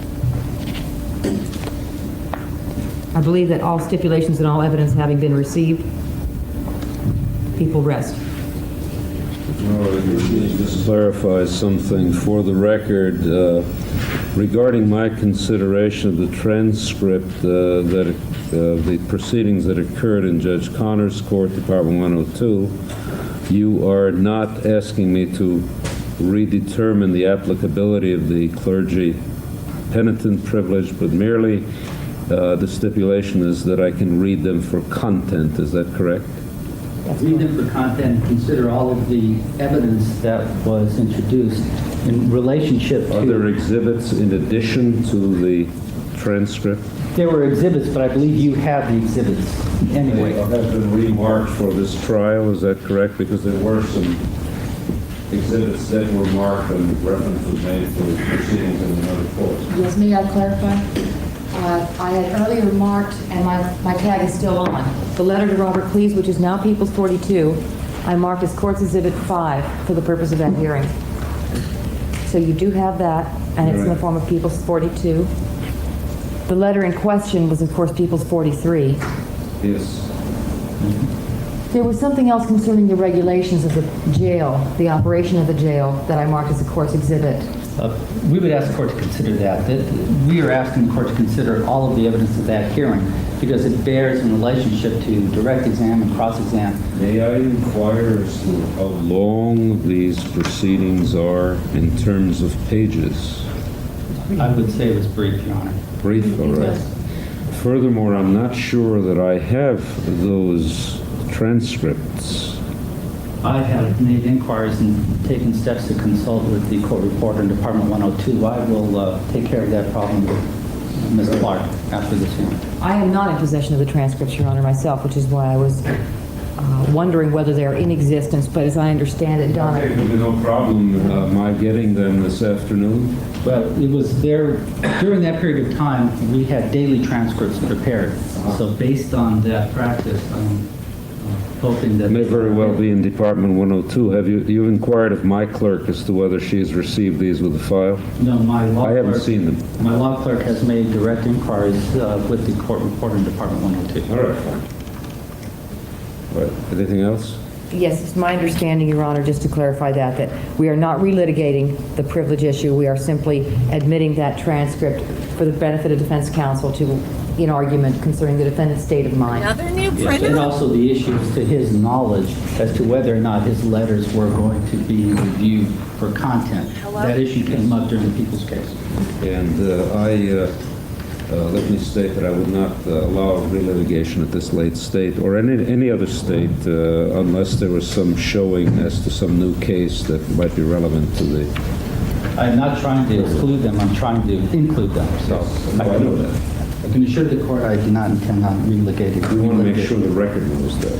I believe that all stipulations and all evidence having been received, people rest. Let me just clarify something for the record. Regarding my consideration of the transcript the proceedings that occurred in Judge Connor's court, Department 102, you are not asking me to redetermine the applicability of the clergy penitent privilege, but merely the stipulation is that I can read them for content. Is that correct? Read them for content and consider all of the evidence that was introduced in relationship to... Other exhibits in addition to the transcript? There were exhibits, but I believe you have the exhibits anyway. They have been remarked for this trial, is that correct? Because there were some exhibits that were marked and reference was made for the proceedings in another court. Yes, may I clarify? I had earlier marked, and my tag is still on, the letter to Robert Cleese, which is now People's 42, I marked as Courts Exhibit 5 for the purpose of that hearing. So you do have that, and it's in the form of People's 42. The letter in question was, of course, People's 43. Yes. There was something else concerning the regulations of the jail, the operation of the jail, that I marked as a Courts Exhibit. We would ask the court to consider that. We are asking the court to consider all of the evidence of that hearing because it bears in relationship to direct exam and cross-exam. May I inquire as to how long these proceedings are in terms of pages? I would say it was brief, Your Honor. Brief, all right. Furthermore, I'm not sure that I have those transcripts. I have made inquiries and taken steps to consult with the court reporter in Department 102. I will take care of that problem with Ms. Clark after this hearing. I am not in possession of the transcripts, Your Honor, myself, which is why I was wondering whether they're in existence, but as I understand it, Donna... Okay, no problem. My getting them this afternoon? Well, it was there, during that period of time, we had daily transcripts prepared. So based on that practice, I'm hoping that... It may very well be in Department 102. Have you inquired of my clerk as to whether she has received these with the file? No, my law I haven't clerk... seen them. My law clerk has made direct inquiries with the court reporter in Department 102. All right. Right. Anything else? Yes, it's my understanding, Your Honor, just to clarify that we are not relitigating the privilege issue. We are simply admitting that transcript for the benefit of defense counsel in argument concerning the defendant's state of mind. Another new Yes, printer? and also the issues to his knowledge as to whether or not his letters were going to be reviewed for content. Hello? That issue came up during the people's case. And let me state that I would not allow relitigation at this late state or any other state unless there was some showing as to some new case that might be relevant to the... I'm not trying to exclude them, I'm trying to include them. So I know that. I can assure the court I do not intend on relitigating. We want to make sure the record knows that.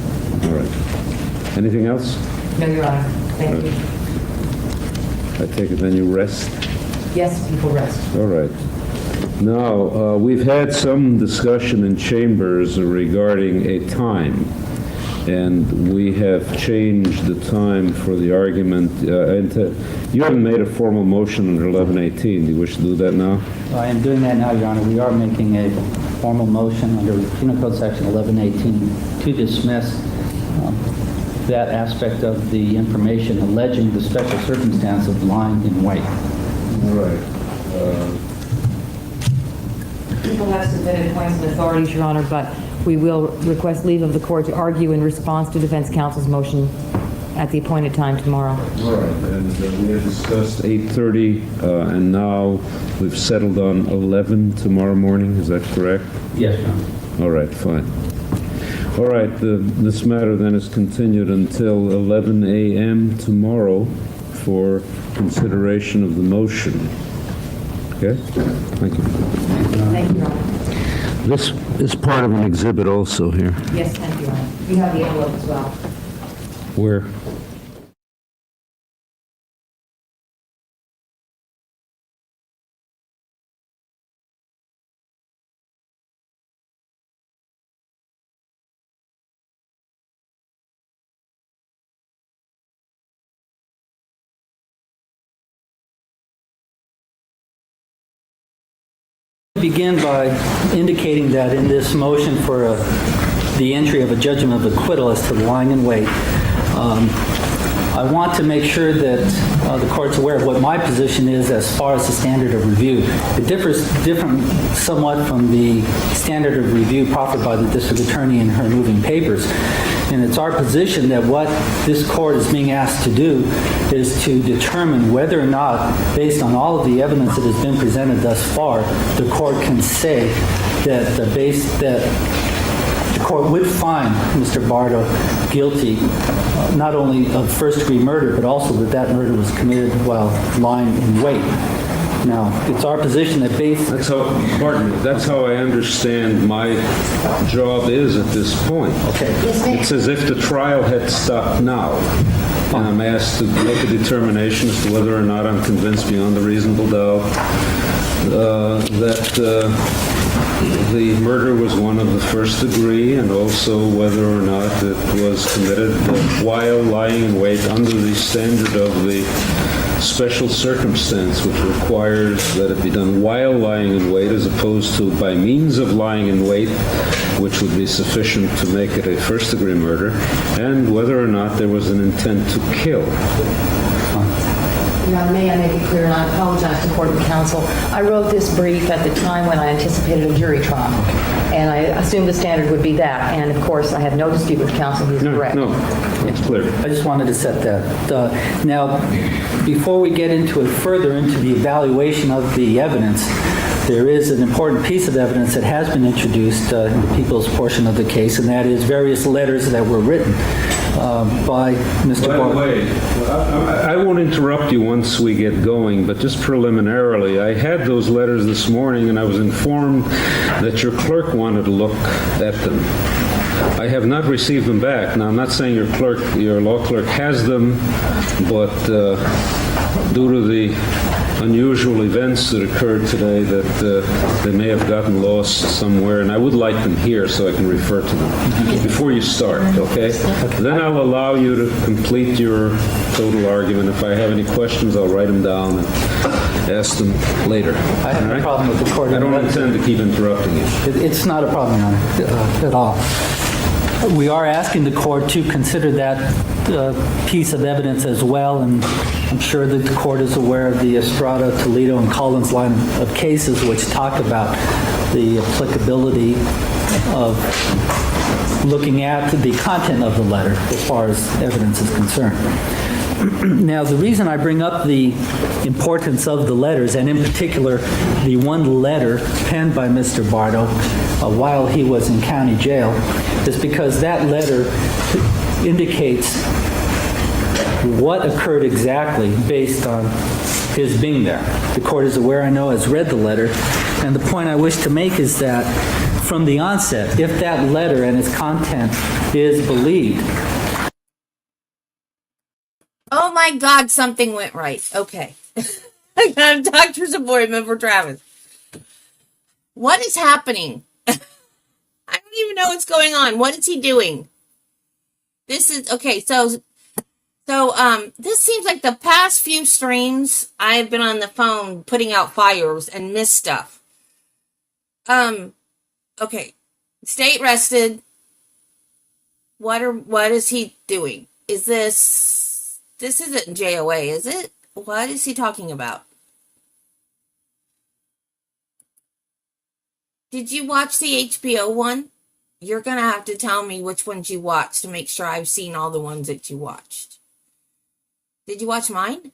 All right. Anything else? No, Your Honor. Thank you. I take it then you rest? Yes, people rest. All right. Now, we've had some discussion in chambers regarding a time, and we have changed the time for the argument. You haven't made a formal motion under 1118. Do you wish to do that now? I am doing that now, Your Honor. We are making a formal motion under Penal Code Section 1118 to dismiss that aspect of the information alleging the special circumstance of lying in wait. All right. People have submitted points of authorities, Your Honor, but we will request leave of the court to argue in response to defense counsel's motion at the appointed time tomorrow. All right, and we have discussed 8:30, and now we've settled on 11 tomorrow morning. Is that correct? Yes, Your Honor. All right, fine. All right, this matter then is continued until 11 a.m. tomorrow for consideration of the motion. Okay? Thank you. Thank you, Your Honor. This is part of an exhibit also here. Yes, thank you, Your Honor. You have the envelope as well. Where? begin by indicating that in this motion for the entry of a judgment of acquittal as to lying in wait, I want to make sure that the court's aware of what my position is as far as the standard of review. It differs somewhat from the standard of review proffered by the district attorney in her moving papers. And it's our position that what this court is being asked to do is to determine whether or not, based on all of the evidence that has been presented thus far, the court can say that the court would find Mr. Bardo guilty not only of first-degree murder, but also that murder was committed while lying in wait. Now, it's our position that That's how I understand my job is at this point. Okay. It's as if the trial had stopped now. And I'm asked to make a determination as to whether or not I'm convinced beyond a reasonable doubt that the murder was one of the first degree, and also whether or not it was committed while lying in wait under the standard of the special circumstance, which requires that it be done while lying in wait as opposed to by means of lying in wait, which would be sufficient to make it a first-degree murder, and whether or not there was an intent to kill. May I make it clear, and I apologize to court and counsel. I wrote this brief at the time when I anticipated a jury trial, and I assumed the standard would be that. And of course, I have no dispute with counsel. He's correct. No, it's clear. I just wanted to set that. Now, before we get into it further, into the evaluation of the evidence, there is an important piece of evidence that has been introduced in the people's portion of the case, and that is various letters that were written by Mr. Bardo. By the way, I won't interrupt you once we get going, but just preliminarily, I had those letters this morning, and I was informed that your clerk wanted to look at them. I have not received them back. Now, I'm not saying your law clerk has them, but due to the unusual events that occurred today, that they may have gotten lost somewhere, and I would like them here so I can refer to them before you start, okay? Then I'll allow you to complete your total argument. If I have any questions, I'll write them down and ask them later. I have no problem with the court. I don't intend to keep interrupting you. It's not a problem, Your Honor, at all. We are asking the court to consider that piece of evidence as well, and I'm sure that the court is aware of the Estrada, Toledo, and Collins line of cases which talk about the applicability of looking at the content of the letter as far as evidence is concerned. Now, the reason I bring up the importance of the letters, and in particular the one letter penned by Mr. Bardo while he was in county jail, is because that letter indicates what occurred exactly based on his being there. The court is aware, I know, has read the letter, and the point I wish to make is that from the onset, if that letter and its content is believed. Oh my God, something went right. Okay. I got a doctor's appointment for Travis. What is happening? I don't even know what's going on. What is he doing? This is, okay, so this seems like the past few streams I've been on the phone putting out fires and missed stuff. Okay. Stay rested. What is he doing? Is this isn't JOA, is it? What is he talking about? Did you watch the HBO one? You're going to have to tell me which ones you watched to make sure I've seen all the ones that you watched. Did you watch mine?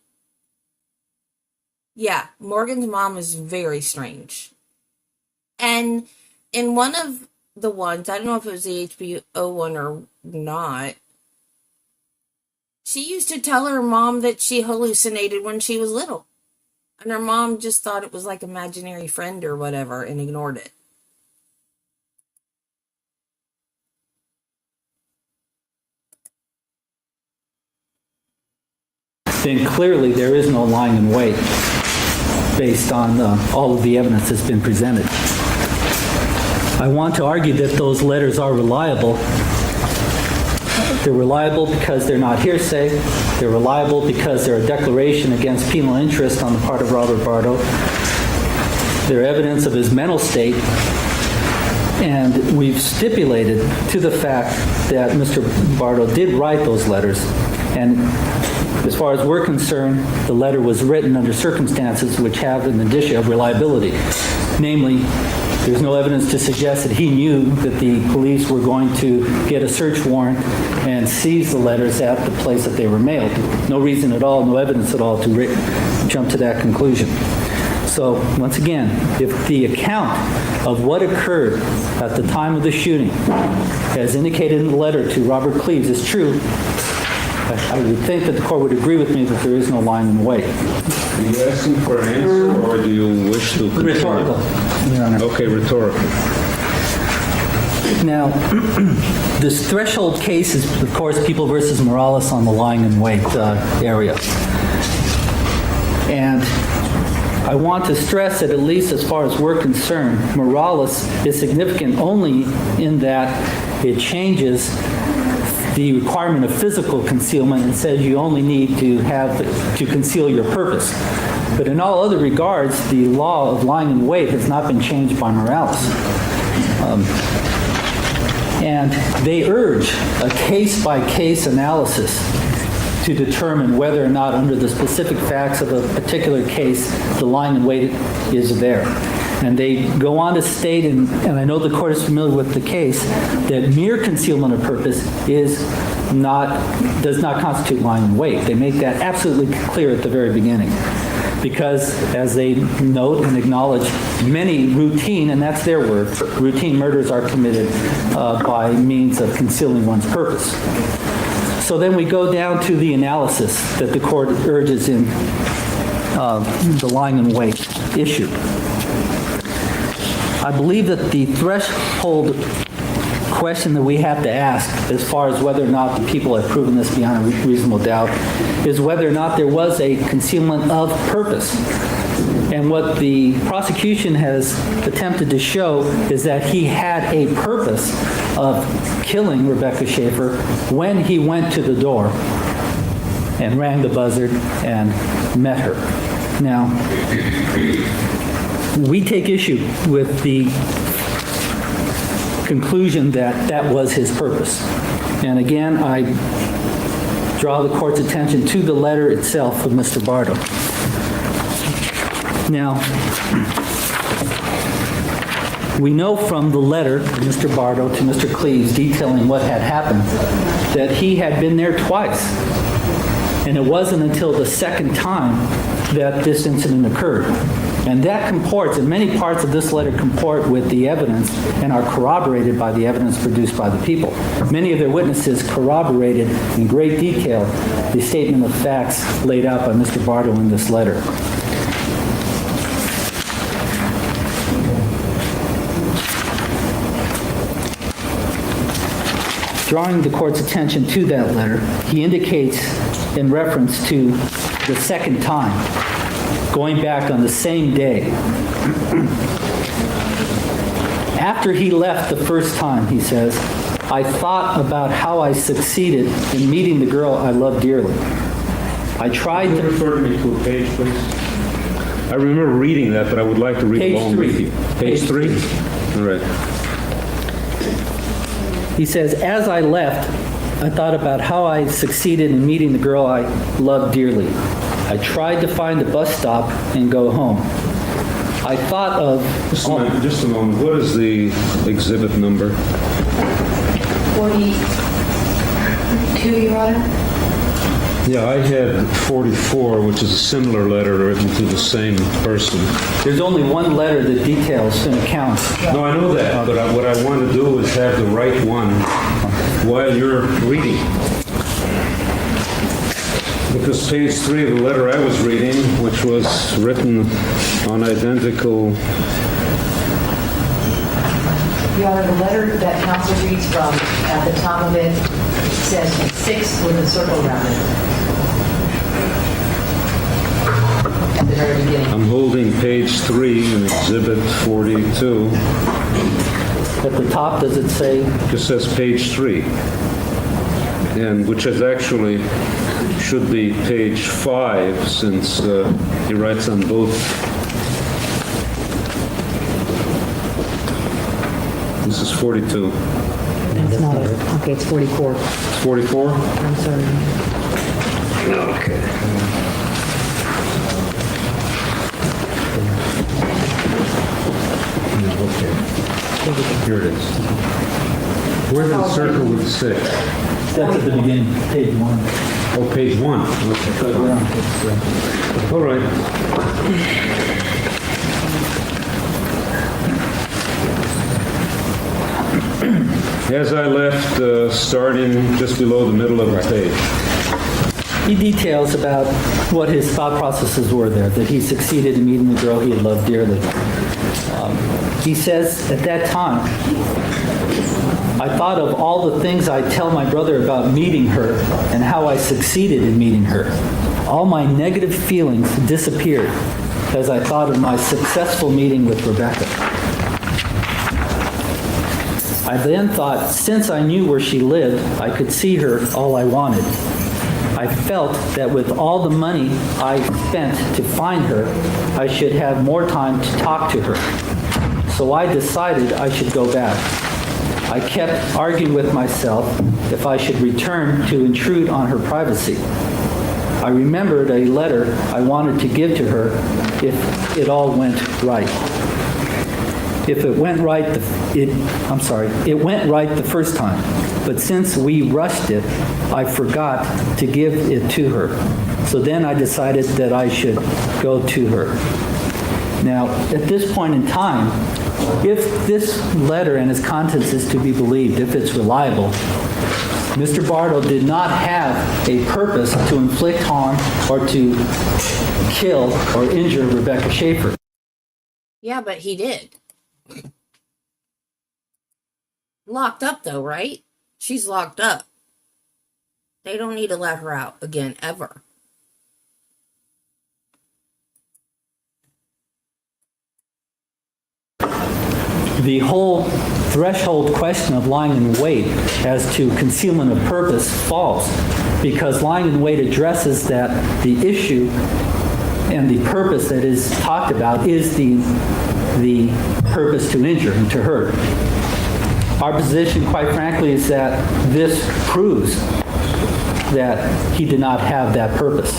Yeah, Morgan's mom is very strange. And in one of the ones, I don't know if it was the HBO one or not, she used to tell her mom that she hallucinated when she was little. And her mom just thought it was like imaginary friend or whatever and ignored it. Then clearly there is no lying in wait based on all of the evidence that's been presented. I want to argue that those letters are reliable. They're reliable because they're not hearsay. They're reliable because they're a declaration against penal interest on the part of Robert Bardo. They're evidence of his mental state, and we've stipulated to the fact that Mr. Bardo did write those letters. And as far as we're concerned, the letter was written under circumstances which have an indicia of reliability. Namely, there's no evidence to suggest that he knew that the police were going to get a search warrant and seize the letters at the place that they were mailed. No reason at all, no evidence at all to jump to that conclusion. So, once again, if the account of what occurred at the time of the shooting, as indicated in the letter to Robert Cleves, is true, I would think that the court would agree with me that there is no line in the way. Are you asking for an answer, or do you wish to continue? Rhetorical, Your Honor. Okay, rhetorical. Now, this threshold case is, of course, People versus Morales on the lying in wait area. And I want to stress that at least as far as we're concerned, Morales is significant only in that it changes the requirement of physical concealment and says you only need to conceal your purpose. But in all other regards, the law of lying in wait has not been changed by Morales. And they urge a case-by-case analysis to determine whether or not under the specific facts of a particular case, the lying in wait is there. And they go on to state, and I know the court is familiar with the case, that mere concealment of purpose does not constitute lying in wait. They make that absolutely clear at the very beginning. Because, as they note and acknowledge, many routine, and that's their word, routine murders are committed by means of concealing one's purpose. So then we go down to the analysis that the court urges in the lying in wait issue. I believe that the threshold question that we have to ask as far as whether or not the people have proven this beyond a reasonable doubt is whether or not there was a concealment of purpose. And what the prosecution has attempted to show is that he had a purpose of killing Rebecca Schaeffer when he went to the door and rang the buzzer and met her. Now, we take issue with the conclusion that that was his purpose. And again, I draw the court's attention to the letter itself of Mr. Bardo. Now, we know from the letter of Mr. Bardo to Mr. Cleves detailing what had happened that he had been there twice. And it wasn't until the second time that this incident occurred. And that comports, and many parts of this letter comport with the evidence and are corroborated by the evidence produced by the people. Many of their witnesses corroborated in great detail the statement of facts laid out by Mr. Bardo in this letter. Drawing the court's attention to that letter, he indicates in reference to the second time, going back on the same day. After he left the first time, he says, I thought about how I succeeded in meeting the girl I love dearly. I tried to... Refer me to a page, please. I remember reading that, but I would like to read along with you. Page 3? All right. He says, as I left, I thought about how I succeeded in meeting the girl I loved dearly. I tried to find the bus stop and go home. I thought of... Just a moment. What is the exhibit number? 42, Your Honor. Yeah, I had 44, which is a similar letter written to the same person. There's only one letter that details an account. No, I know that, but what I want to do is have the right one while you're reading. Because page 3 of the letter I was reading, which was written on identical... Your Honor, the letter that counsel reads from, at the top of it, says 6 with a circle around it. At the very beginning. I'm holding page 3 in exhibit 42. At the top, does it say? It just says page 3. And which is actually should be page 5, since he writes on both This is 42. That's not it. Okay, it's 44. It's 44? I'm sorry. Okay. Okay. Here it is. Where's the circle with 6? That's at the beginning, page 1. Oh, page 1. Okay. But we're on page 3. All right. As I left, starting just below the middle of the page. He details about what his thought processes were there, that he succeeded in meeting the girl he had loved dearly. He says, at that time, I thought of all the things I tell my brother about meeting her and how I succeeded in meeting her. All my negative feelings disappeared as I thought of my successful meeting with Rebecca. I then thought, since I knew where she lived, I could see her all I wanted. I felt that with all the money I spent to find her, I should have more time to talk to her. So I decided I should go back. I kept arguing with myself if I should return to intrude on her privacy. I remembered a letter I wanted to give to her if it all went right. If it went right, it went right the first time. But since we rushed it, I forgot to give it to her. So then I decided that I should go to her. Now, at this point in time, if this letter and its contents is to be believed, if it's reliable, Mr. Bardo did not have a purpose to inflict harm or to kill or injure Rebecca Schaeffer. Yeah, but he did. Locked up, though, right? She's locked up. They don't need to let her out again, ever. The whole threshold question of lying in wait as to concealment of purpose falls, because lying in wait addresses that the issue and the purpose that is talked about is the purpose to injure and to hurt. Our position, quite frankly, is that this proves that he did not have that purpose.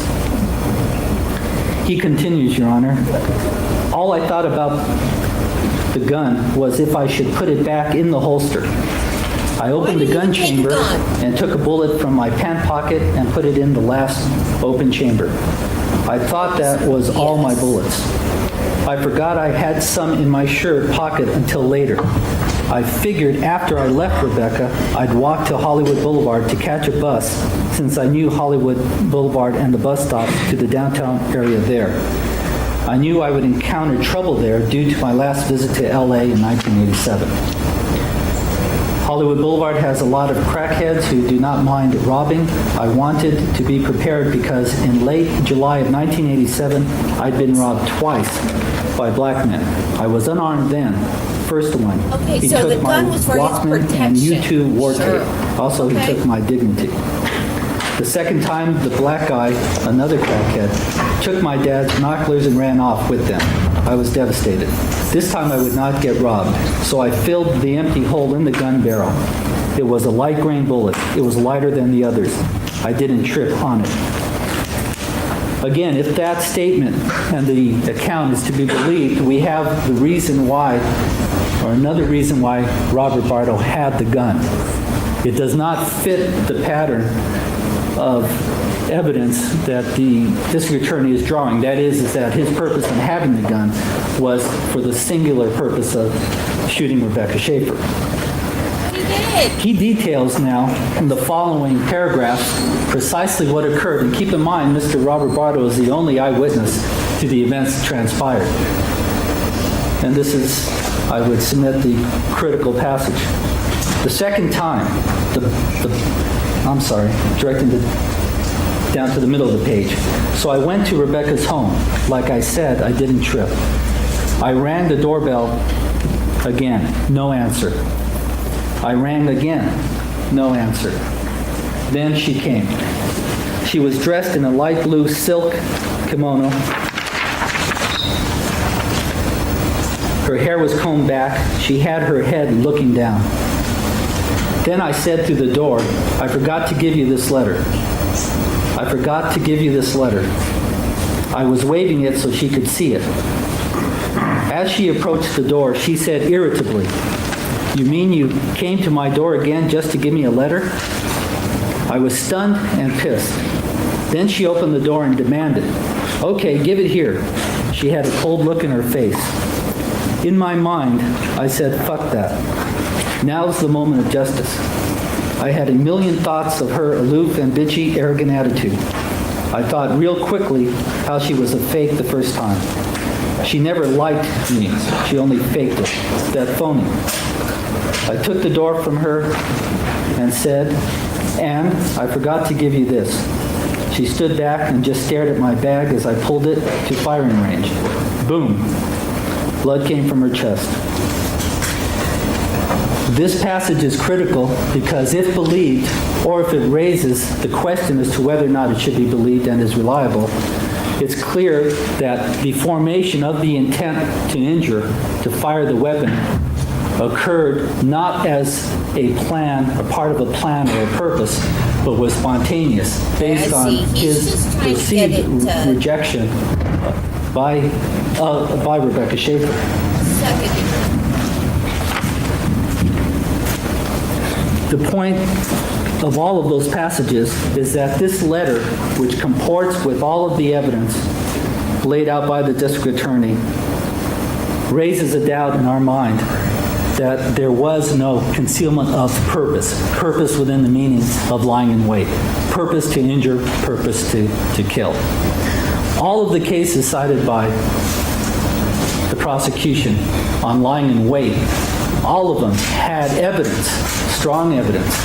He continues, Your Honor, all I thought about the gun was if I should put it back in the holster. I opened the gun chamber and took a bullet from my pant pocket and put it in the last open chamber. I thought that was all my bullets. I forgot I had some in my shirt pocket until later. I figured after I left Rebecca, I'd walk to Hollywood Boulevard to catch a bus, since I knew Hollywood Boulevard and the bus stops to the downtown area there. I knew I would encounter trouble there due to my last visit to LA in 1987. Hollywood Boulevard has a lot of crackheads who do not mind robbing. I wanted to be prepared because in late July of 1987, I'd been robbed twice by black men. I was unarmed then. First one. Okay, he so took the my gun was for his Walkman protection. and U2 war Sure. tape. Also, Okay. he took my dignity. The second time, the black guy, another crackhead, took my dad's binoculars and ran off with them. I was devastated. This time I would not get robbed, so I filled the empty hole in the gun barrel. It was a light grain bullet. It was lighter than the others. I didn't trip on it. Again, if that statement and the account is to be believed, we have the reason why, or another reason why Robert Bardo had the gun. It does not fit the pattern of evidence that the district attorney is drawing. That is that his purpose in having the gun was for the singular purpose of shooting Rebecca Schaeffer. He did. He details now in the following paragraphs precisely what occurred. And keep in mind, Mr. Robert Bardo is the only eyewitness to the events that transpired. And this is, I would submit, the critical passage. The second time, directing down to the middle of the page. So I went to Rebecca's home. Like I said, I didn't trip. I rang the doorbell again, no answer. I rang again, no answer. Then she came. She was dressed in a light blue silk kimono. Her hair was combed back. She had her head looking down. Then I said through the door, "I forgot to give you this letter. I forgot to give you this letter." I was waving it so she could see it. As she approached the door, she said irritably, "You mean you came to my door again just to give me a letter?" I was stunned and pissed. Then she opened the door and demanded, "Okay, give it here." She had a cold look in her face. In my mind, I said, "Fuck that. Now's the moment of justice." I had a million thoughts of her aloof and bitchy, arrogant attitude. I thought real quickly how she was a fake the first time. She never liked me. She only faked it. That phony. I took the door from her and said, "And I forgot to give you this." She stood back and just stared at my bag as I pulled it to firing range. Boom. Blood came from her chest. This passage is critical because if believed, or if it raises the question as to whether or not it should be believed and is reliable, it's clear that the formation of the intent to injure, to fire the weapon, occurred not as a plan, a part of a plan or a purpose, but was spontaneous, based on his perceived rejection by Rebecca Schaeffer. The point of all of those passages is that this letter, which comports with all of the evidence laid out by the district attorney, raises a doubt in our mind that there was no concealment of purpose within the meaning of lying in wait, purpose to injure, purpose to kill. All of the cases cited by the prosecution on lying in wait, all of them had evidence, strong evidence,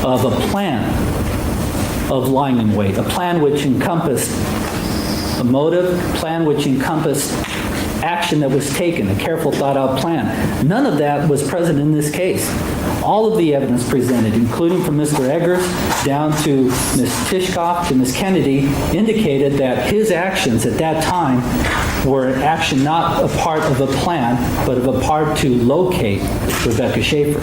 of a plan of lying in wait, a plan which encompassed a motive, a plan which encompassed action that was taken, a careful thought-out plan. None of that was present in this case. All of the evidence presented, including from Mr. Eggers down to Ms. Tishkoff to Ms. Kennedy, indicated that his actions at that time were an action not a part of a plan, but of a part to locate Rebecca Schaeffer.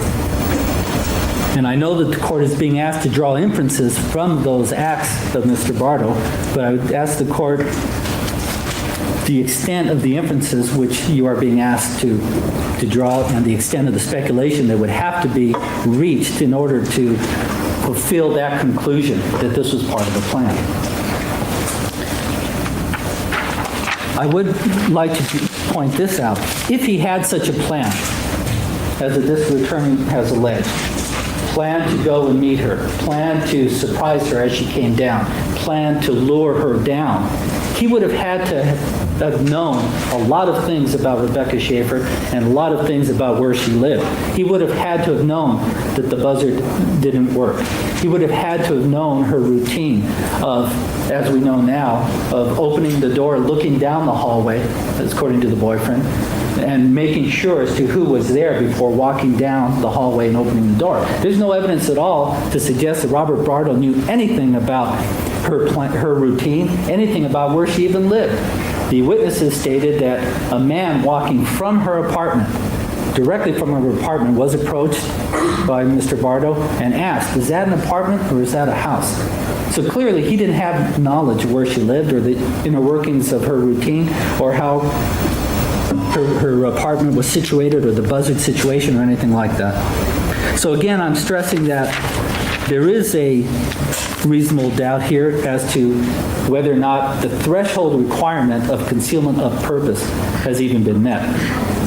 And I know that the court is being asked to draw inferences from those acts of Mr. Bardo, but I would ask the court the extent of the inferences which you are being asked to draw and the extent of the speculation that would have to be reached in order to fulfill that conclusion that this was part of a plan. I would like to point this out. If he had such a plan, as the district attorney has alleged, plan to go and meet her, plan to surprise her as she came down, plan to lure her down, he would have had to have known a lot of things about Rebecca Schaeffer and a lot of things about where she lived. He would have had to have known that the buzzer didn't work. He would have had to have known her routine of, as we know now, of opening the door, looking down the hallway, according to the boyfriend, and making sure as to who was there before walking down the hallway and opening the door. There's no evidence at all to suggest that Robert Bardo knew anything about her routine, anything about where she even lived. The witnesses stated that a man walking from her apartment, directly from her apartment, was approached by Mr. Bardo and asked, "Is that an apartment or is that a house?" So clearly he didn't have knowledge of where she lived or the inner workings of her routine or how her apartment was situated or the buzzard situation or anything like that. So again, I'm stressing that there is a reasonable doubt here as to whether or not the threshold requirement of concealment of purpose has even been met.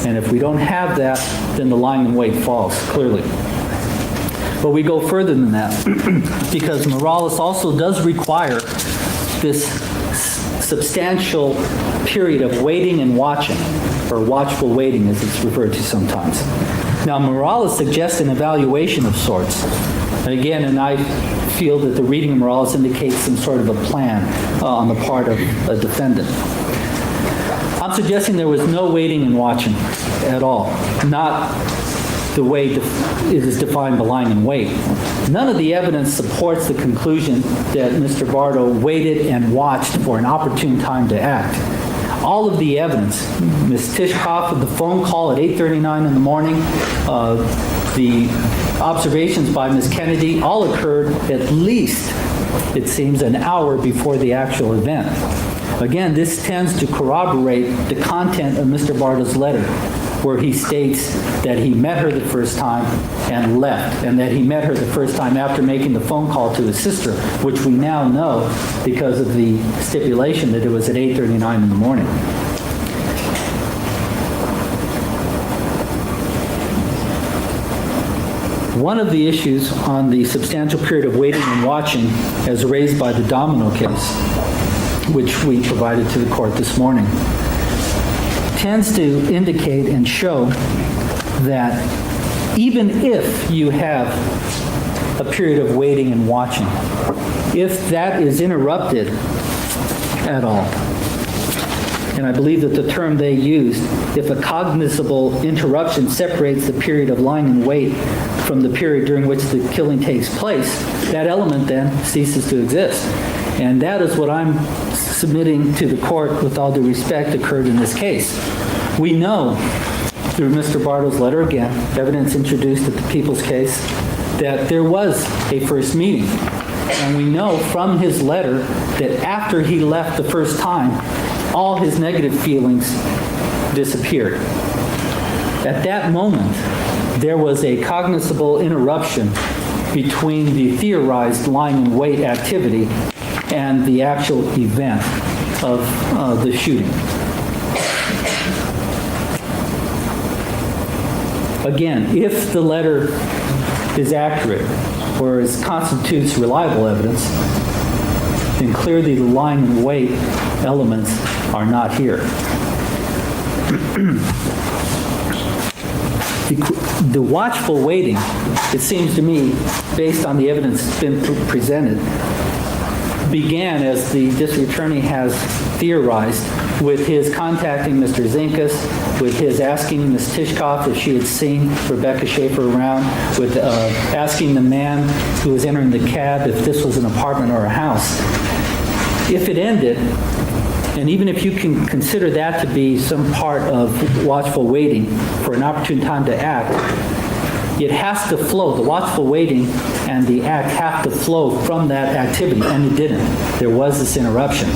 And if we don't have that, then the lying in wait falls, clearly. But we go further than that because Morales also does require this substantial period of waiting and watching, or watchful waiting as it's referred to sometimes. Now, Morales suggests an evaluation of sorts. And I feel that the reading of Morales indicates some sort of a plan on the part of a defendant. I'm suggesting there was no waiting and watching at all, not the way it is defined by lying in wait. None of the evidence supports the conclusion that Mr. Bardo waited and watched for an opportune time to act. all of the evidence. Ms. Tishkoff with the phone call at 8:39 in the morning, the observations by Ms. Kennedy all occurred at least, it seems, an hour before the actual event. Again, this tends to corroborate the content of Mr. Bardo's letter, where he states that he met her the first time and left, and that he met her the first time after making the phone call to his sister, which we now know because of the stipulation that it was at 8:39 in the morning. One of the issues on the substantial period of waiting and watching, as raised by the Domino case, which we provided to the court this morning, tends to indicate and show that even if you have a period of waiting and watching, if that is interrupted at all, and I believe that the term they used, if a cognizable interruption separates the period of lying in wait from the period during which the killing takes place, that element then ceases to exist. And that is what I'm submitting to the court, with all due respect, occurred in this case. We know through Mr. Bardo's letter, again, evidence introduced at the People's case, that there was a first meeting. And we know from his letter that after he left the first time, all his negative feelings disappeared. At that moment, there was a cognizable interruption between the theorized lying in wait activity and the actual event of the shooting. Again, if the letter is accurate or constitutes reliable evidence, then clearly the lying in wait elements are not here. The watchful waiting, it seems to me, based on the evidence that's been presented, began, as the district attorney has theorized, with his contacting Mr. Zinkas, with his asking Ms. Tishkoff if she had seen Rebecca Schaeffer around, with asking the man who was entering the cab if this was an apartment or a house. If it ended, and even if you can consider that to be some part of watchful waiting for an opportune time to act, it has to flow. The watchful waiting and the act have to flow from that activity, and it didn't. There was this interruption.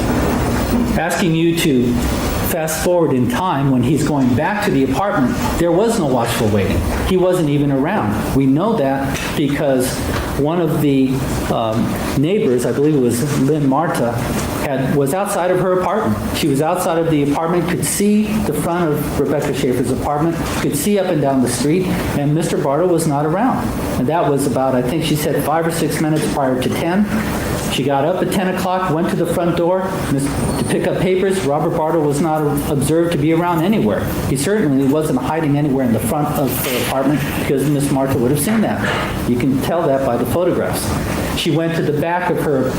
Asking you to fast forward in time when he's going back to the apartment, there was no watchful waiting. He wasn't even around. We know that because one of the neighbors, I believe it was Lynn Marta, was outside of her apartment. She was outside of the apartment, could see the front of Rebecca Schaeffer's apartment, could see up and down the street, and Mr. Bardo was not around. And that was about, I think she said, 5 or 6 minutes prior to 10. She got up at 10 o'clock, went to the front door to pick up papers. Robert Bardo was not observed to be around anywhere. He certainly wasn't hiding anywhere in the front of her apartment, because Miss Marta would have seen that. You can tell that by the photographs. She went to the back of her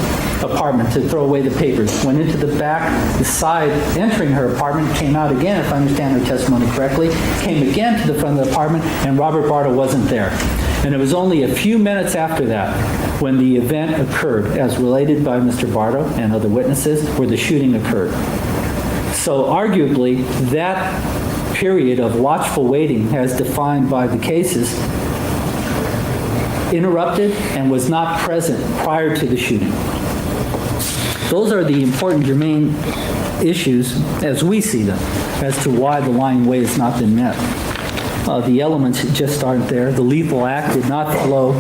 apartment to throw away the papers, went into the back, the side, entering her apartment, came out again, if I understand her testimony correctly, came again to the front of the apartment, and Robert Bardo wasn't there. And it was only a few minutes after that when the event occurred, as related by Mr. Bardo and other witnesses, where the shooting occurred. So arguably, that period of watchful waiting, as defined by the cases, interrupted and was not present prior to the shooting. Those are the important germane issues as we see them, as to why the lying in wait has not been met. The elements just aren't there. The lethal act did not flow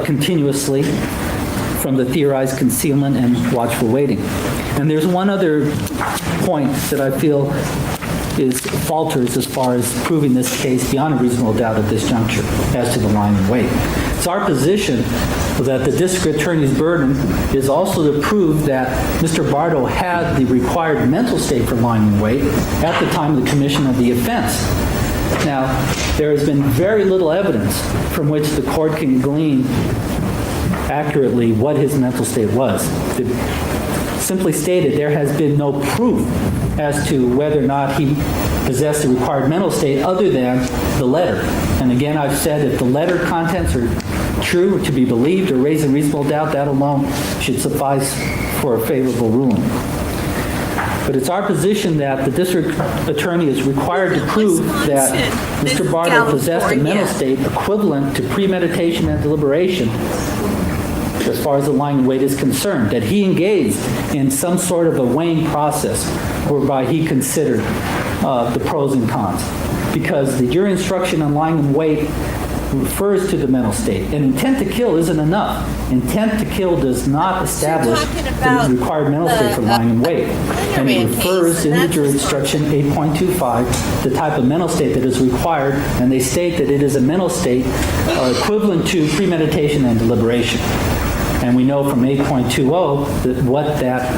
continuously from the theorized concealment and watchful waiting. And there's one other point that I feel falters as far as proving this case beyond a reasonable doubt at this juncture as to the lying in wait. It's our position that the district attorney's burden is also to prove that Mr. Bardo had the required mental state for lying in wait at the time of the commission of the offense. Now, there has been very little evidence from which the court can glean accurately what his mental state was. Simply stated, there has been no proof as to whether or not he possessed the required mental state other than the letter. And again, I've said if the letter contents are true or to be believed or raise a reasonable doubt, that alone should suffice for a favorable ruling. But it's our position that the district attorney is required to prove that Mr. Bardo possessed a mental state equivalent to premeditation and deliberation as far as the lying in wait is concerned, that he engaged in some sort of a weighing process whereby he considered the pros and cons. Because the jury instruction on lying in wait refers to the mental state. And intent to kill isn't enough. Intent to kill does not establish the required mental state for lying in wait. And it refers in the jury instruction 8.25, the type of mental state that is required, and they state that it is a mental state equivalent to premeditation and deliberation. And we know from 8.20 that what that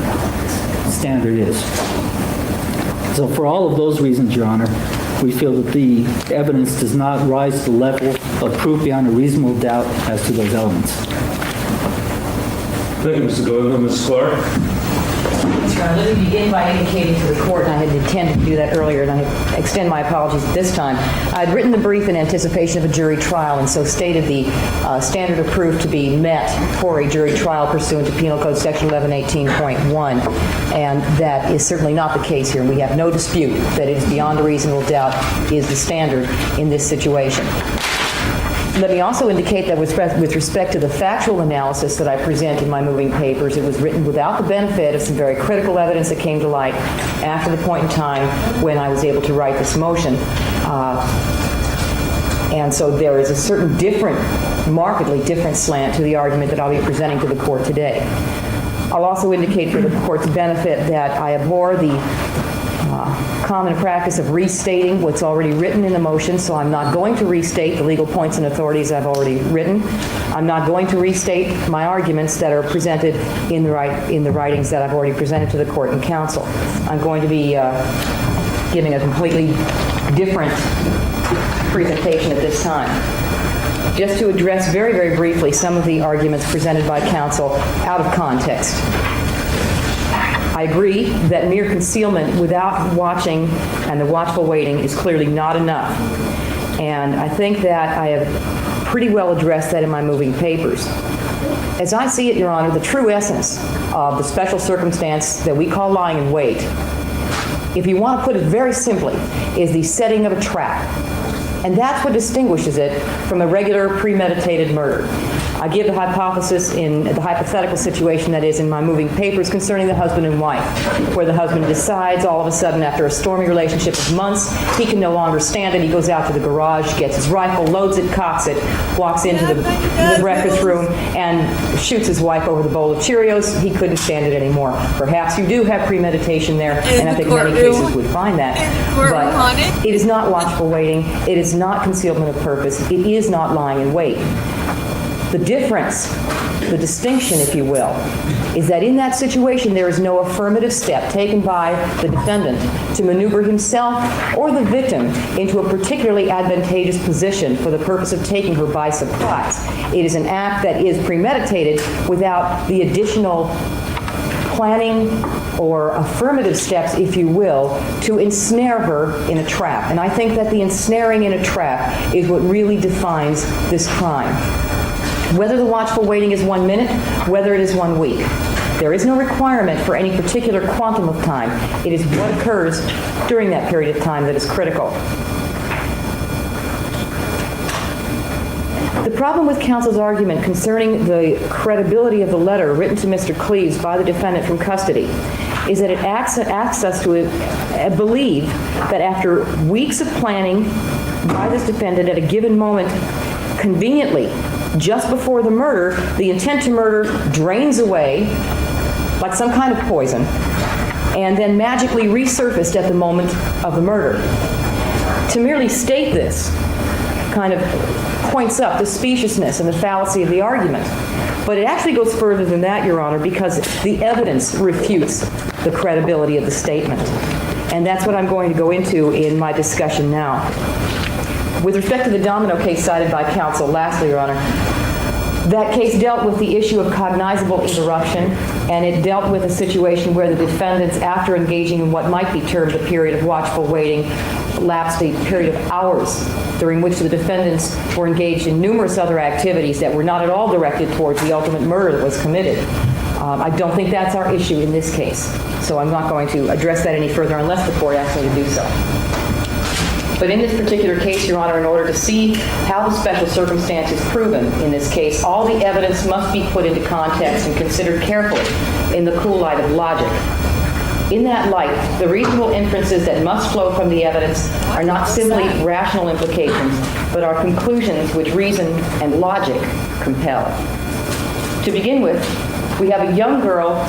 standard is. So for all of those reasons, Your Honor, we feel that the evidence does not rise to the level of proof beyond a reasonable doubt as to those elements. Thank you, Mr. Goldman. Ms. Clark? Mr. Honor, let me begin by indicating to the court, and I had intended to do that earlier, and I extend my apologies at this time. I'd written the brief in anticipation of a jury trial, and so stated the standard of proof to be met for a jury trial pursuant to Penal Code Section 1118.1, and that is certainly not the case here. We have no dispute that it is beyond a reasonable doubt is the standard in this situation. Let me also indicate that with respect to the factual analysis that I present in my moving papers, it was written without the benefit of some very critical evidence that came to light after the point in time when I was able to write this motion. And so there is a certain markedly different slant to the argument that I'll be presenting to the court today. I'll also indicate for the court's benefit that I abhor the common practice of restating what's already written in the motion, so I'm not going to restate the legal points and authorities I've already written. I'm not going to restate my arguments that are presented in the writings that I've already presented to the court and counsel. I'm going to be giving a completely different presentation at this time. Just to address very, very briefly some of the arguments presented by counsel out of context. I agree that mere concealment without watching and the watchful waiting is clearly not enough. And I think that I have pretty well addressed that in my moving papers. As I see it, Your Honor, the true essence of the special circumstance that we call lying in wait, if you want to put it very simply, is the setting of a trap. And that's what distinguishes it from a regular premeditated murder. I give the hypothesis in the hypothetical situation that is in my moving papers concerning the husband and wife, where the husband decides all of a sudden after a stormy relationship of months, he can no longer stand it. He goes out to the garage, gets his rifle, loads it, cocks it, walks into the breakfast room and shoots his wife over the bowl of Cheerios. He couldn't stand it anymore. Perhaps you do have premeditation there, and I think many cases would find that. But it is not watchful waiting. It is not concealment of purpose. It is not lying in wait. The difference, the distinction, if you will, is that in that situation there is no affirmative step taken by the defendant to maneuver himself or the victim into a particularly advantageous position for the purpose of taking her by surprise. It is an act that is premeditated without the additional planning or affirmative steps, if you will, to ensnare her in a trap. And I think that the ensnaring in a trap is what really defines this crime. Whether the watchful waiting is 1 minute, whether it is 1 week. There is no requirement for any particular quantum of time. It is what occurs during that period of time that is critical. The problem with counsel's argument concerning the credibility of the letter written to Mr. Cleves by the defendant from custody is that it asks us to believe that after weeks of planning by this defendant at a given moment, conveniently, just before the murder, the intent to murder drains away like some kind of poison and then magically resurfaced at the moment of the murder. To merely state this kind of points up the speciousness and the fallacy of the argument. But it actually goes further than that, Your Honor, because the evidence refutes the credibility of the statement. And that's what I'm going to go into in my discussion now. With respect to the Domino case cited by counsel, lastly, Your Honor, that case dealt with the issue of cognizable interruption, and it dealt with a situation where the defendants, after engaging in what might be termed a period of watchful waiting, lapsed a period of hours during which the defendants were engaged in numerous other activities that were not at all directed towards the ultimate murder that was committed. I don't think that's our issue in this case, so I'm not going to address that any further unless the court asks me to do so. But in this particular case, Your Honor, in order to see how the special circumstance is proven in this case, all the evidence must be put into context and considered carefully in the cool light of logic. In that light, the reasonable inferences that must flow from the evidence are not simply rational implications, but are conclusions which reason and logic compel. To begin with, we have a young girl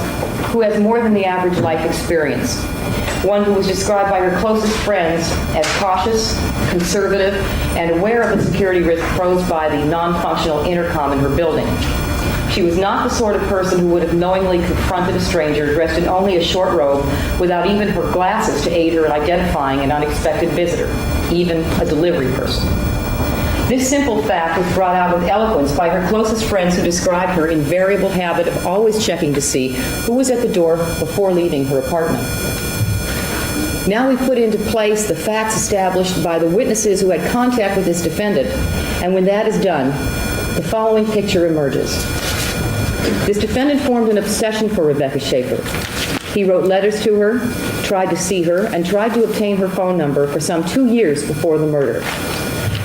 who has more than the average life experience, one who was described by her closest friends as cautious, conservative, and aware of the security risk posed by the non-functional intercom in her building. She was not the sort of person who would have knowingly confronted a stranger dressed in only a short robe without even her glasses to aid her in identifying an unexpected visitor, even a delivery person. This simple fact was brought out with eloquence by her closest friends who described her invariable habit of always checking to see who was at the door before leaving her apartment. Now we put into place the facts established by the witnesses who had contact with this defendant, and when that is done, the following picture emerges. This defendant formed an obsession for Rebecca Schaeffer. He wrote letters to her, tried to see her, and tried to obtain her phone number for some 2 years before the murder.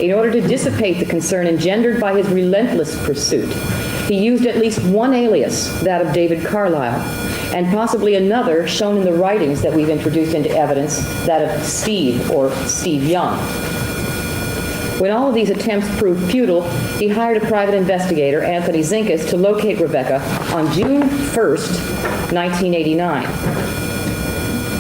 In order to dissipate the concern engendered by his relentless pursuit, he used at least one alias, that of David Carlisle, and possibly another shown in the writings that we've introduced into evidence, that of Steve or Steve Young. When all of these attempts proved futile, he hired a private investigator, Anthony Zinkas, to locate Rebecca on June 1st, 1989.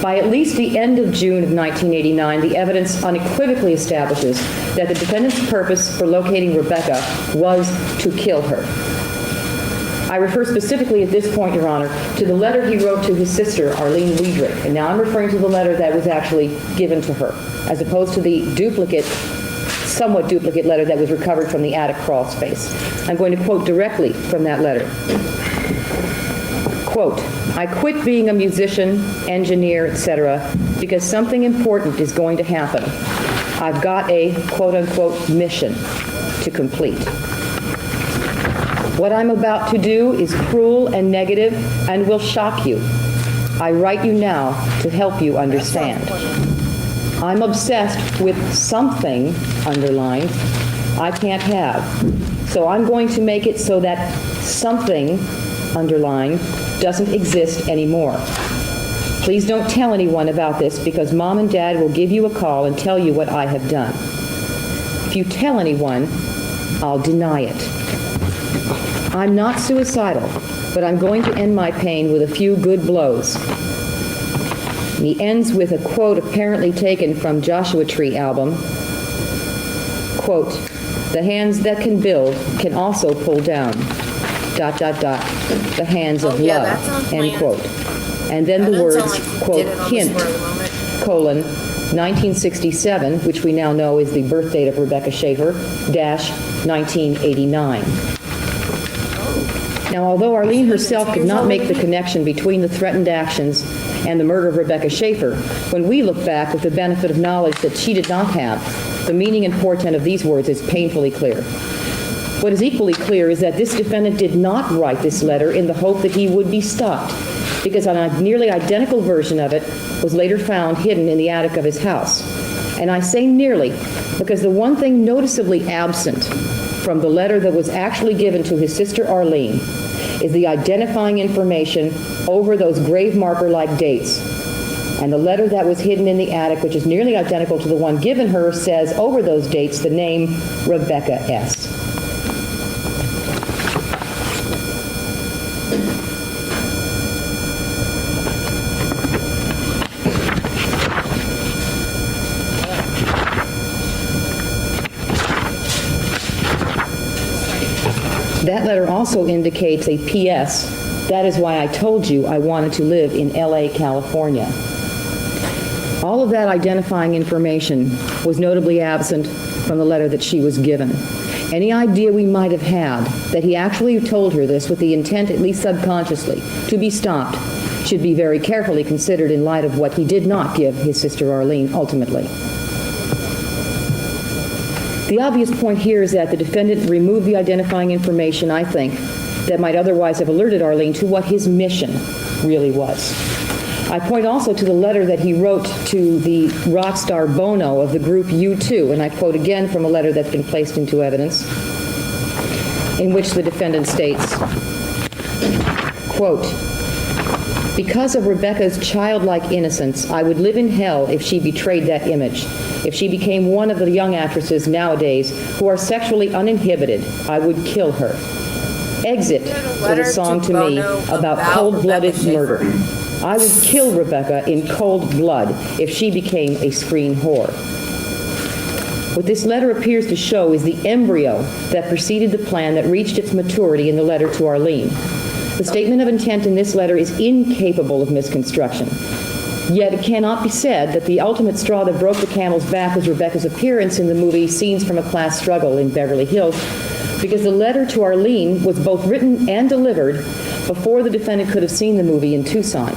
By at least the end of June of 1989, the evidence unequivocally establishes that the defendant's purpose for locating Rebecca was to kill her. I refer specifically at this point, Your Honor, to the letter he wrote to his sister, Arlene Weidrich, and now I'm referring to the letter that was actually given to her, as opposed to the somewhat duplicate letter that was recovered from the attic crawl space. I'm going to quote directly from that letter. Quote, "I quit being a musician, engineer, etc., because something important is going to happen. I've got a quote-unquote mission to complete. What I'm about to do is cruel and negative and will shock you. I write you now to help you understand. I'm obsessed with something, underlined, I can't have. So I'm going to make it so that something, underlined, doesn't exist anymore. Please don't tell anyone about this because Mom and Dad will give you a call and tell you what I have done. If you tell anyone, I'll deny it. I'm not suicidal, but I'm going to end my pain with a few good blows." And he ends with a quote apparently taken from Joshua Tree album. Quote, "The hands that can build can also pull down. ... The hands of love." End quote. And then the words, quote, "hint, colon, 1967, which we now know is the birth date of Rebecca Schaeffer, dash 1989. Now, although Arlene herself could not make the connection between the threatened actions and the murder of Rebecca Schaeffer, when we look back with the benefit of knowledge that she did not have, the meaning and portent of these words is painfully clear. What is equally clear is that this defendant did not write this letter in the hope that he would be stopped, because a nearly identical version of it was later found hidden in the attic of his house. And I say nearly because the one thing noticeably absent from the letter that was actually given to his sister Arlene is the identifying information over those grave marker-like dates. And the letter that was hidden in the attic, which is nearly identical to the one given her, says over those dates the name Rebecca S. That letter also indicates a P.S. That is why I told you I wanted to live in L.A., California. All of that identifying information was notably absent from the letter that she was given. Any idea we might have had that he actually told her this with the intent, at least subconsciously, to be stopped should be very carefully considered in light of what he did not give his sister Arlene ultimately. The obvious point here is that the defendant removed the identifying information, I think, that might otherwise have alerted Arlene to what his mission really was. I point also to the letter that he wrote to the rock star Bono of the group U2, and I quote again from a letter that's been placed into evidence, in which the defendant states, quote, "Because of Rebecca's childlike innocence, I would live in hell if she betrayed that image. If she became one of the young actresses nowadays who are sexually uninhibited, I would kill her. Exit was a song to me about cold-blooded murder. I would kill Rebecca in cold blood if she became a screen whore." What this letter appears to show is the embryo that preceded the plan that reached its maturity in the letter to Arlene. The statement of intent in this letter is incapable of misconstruction. Yet it cannot be said that the ultimate straw that broke the camel's back was Rebecca's appearance in the movie Scenes from a Class Struggle in Beverly Hills, because the letter to Arlene was both written and delivered before the defendant could have seen the movie in Tucson.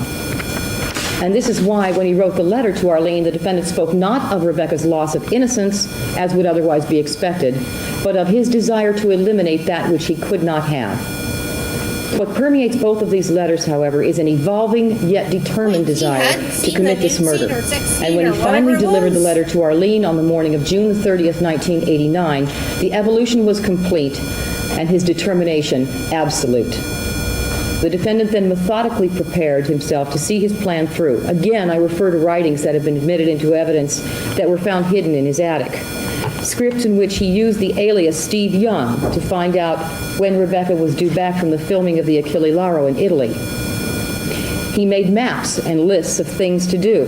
And this is why, when he wrote the letter to Arlene, the defendant spoke not of Rebecca's loss of innocence, as would otherwise be expected, but of his desire to eliminate that which he could not have. What permeates both of these letters, however, is an evolving yet determined desire to commit this murder. And when he finally delivered the letter to Arlene on the morning of June 30th, 1989, the evolution was complete and his determination absolute. The defendant then methodically prepared himself to see his plan through. Again, I refer to writings that have been admitted into evidence that were found hidden in his attic. Scripts in which he used the alias Steve Young to find out when Rebecca was due back from the filming of the Achille Lauro in Italy. He made maps and lists of things to do,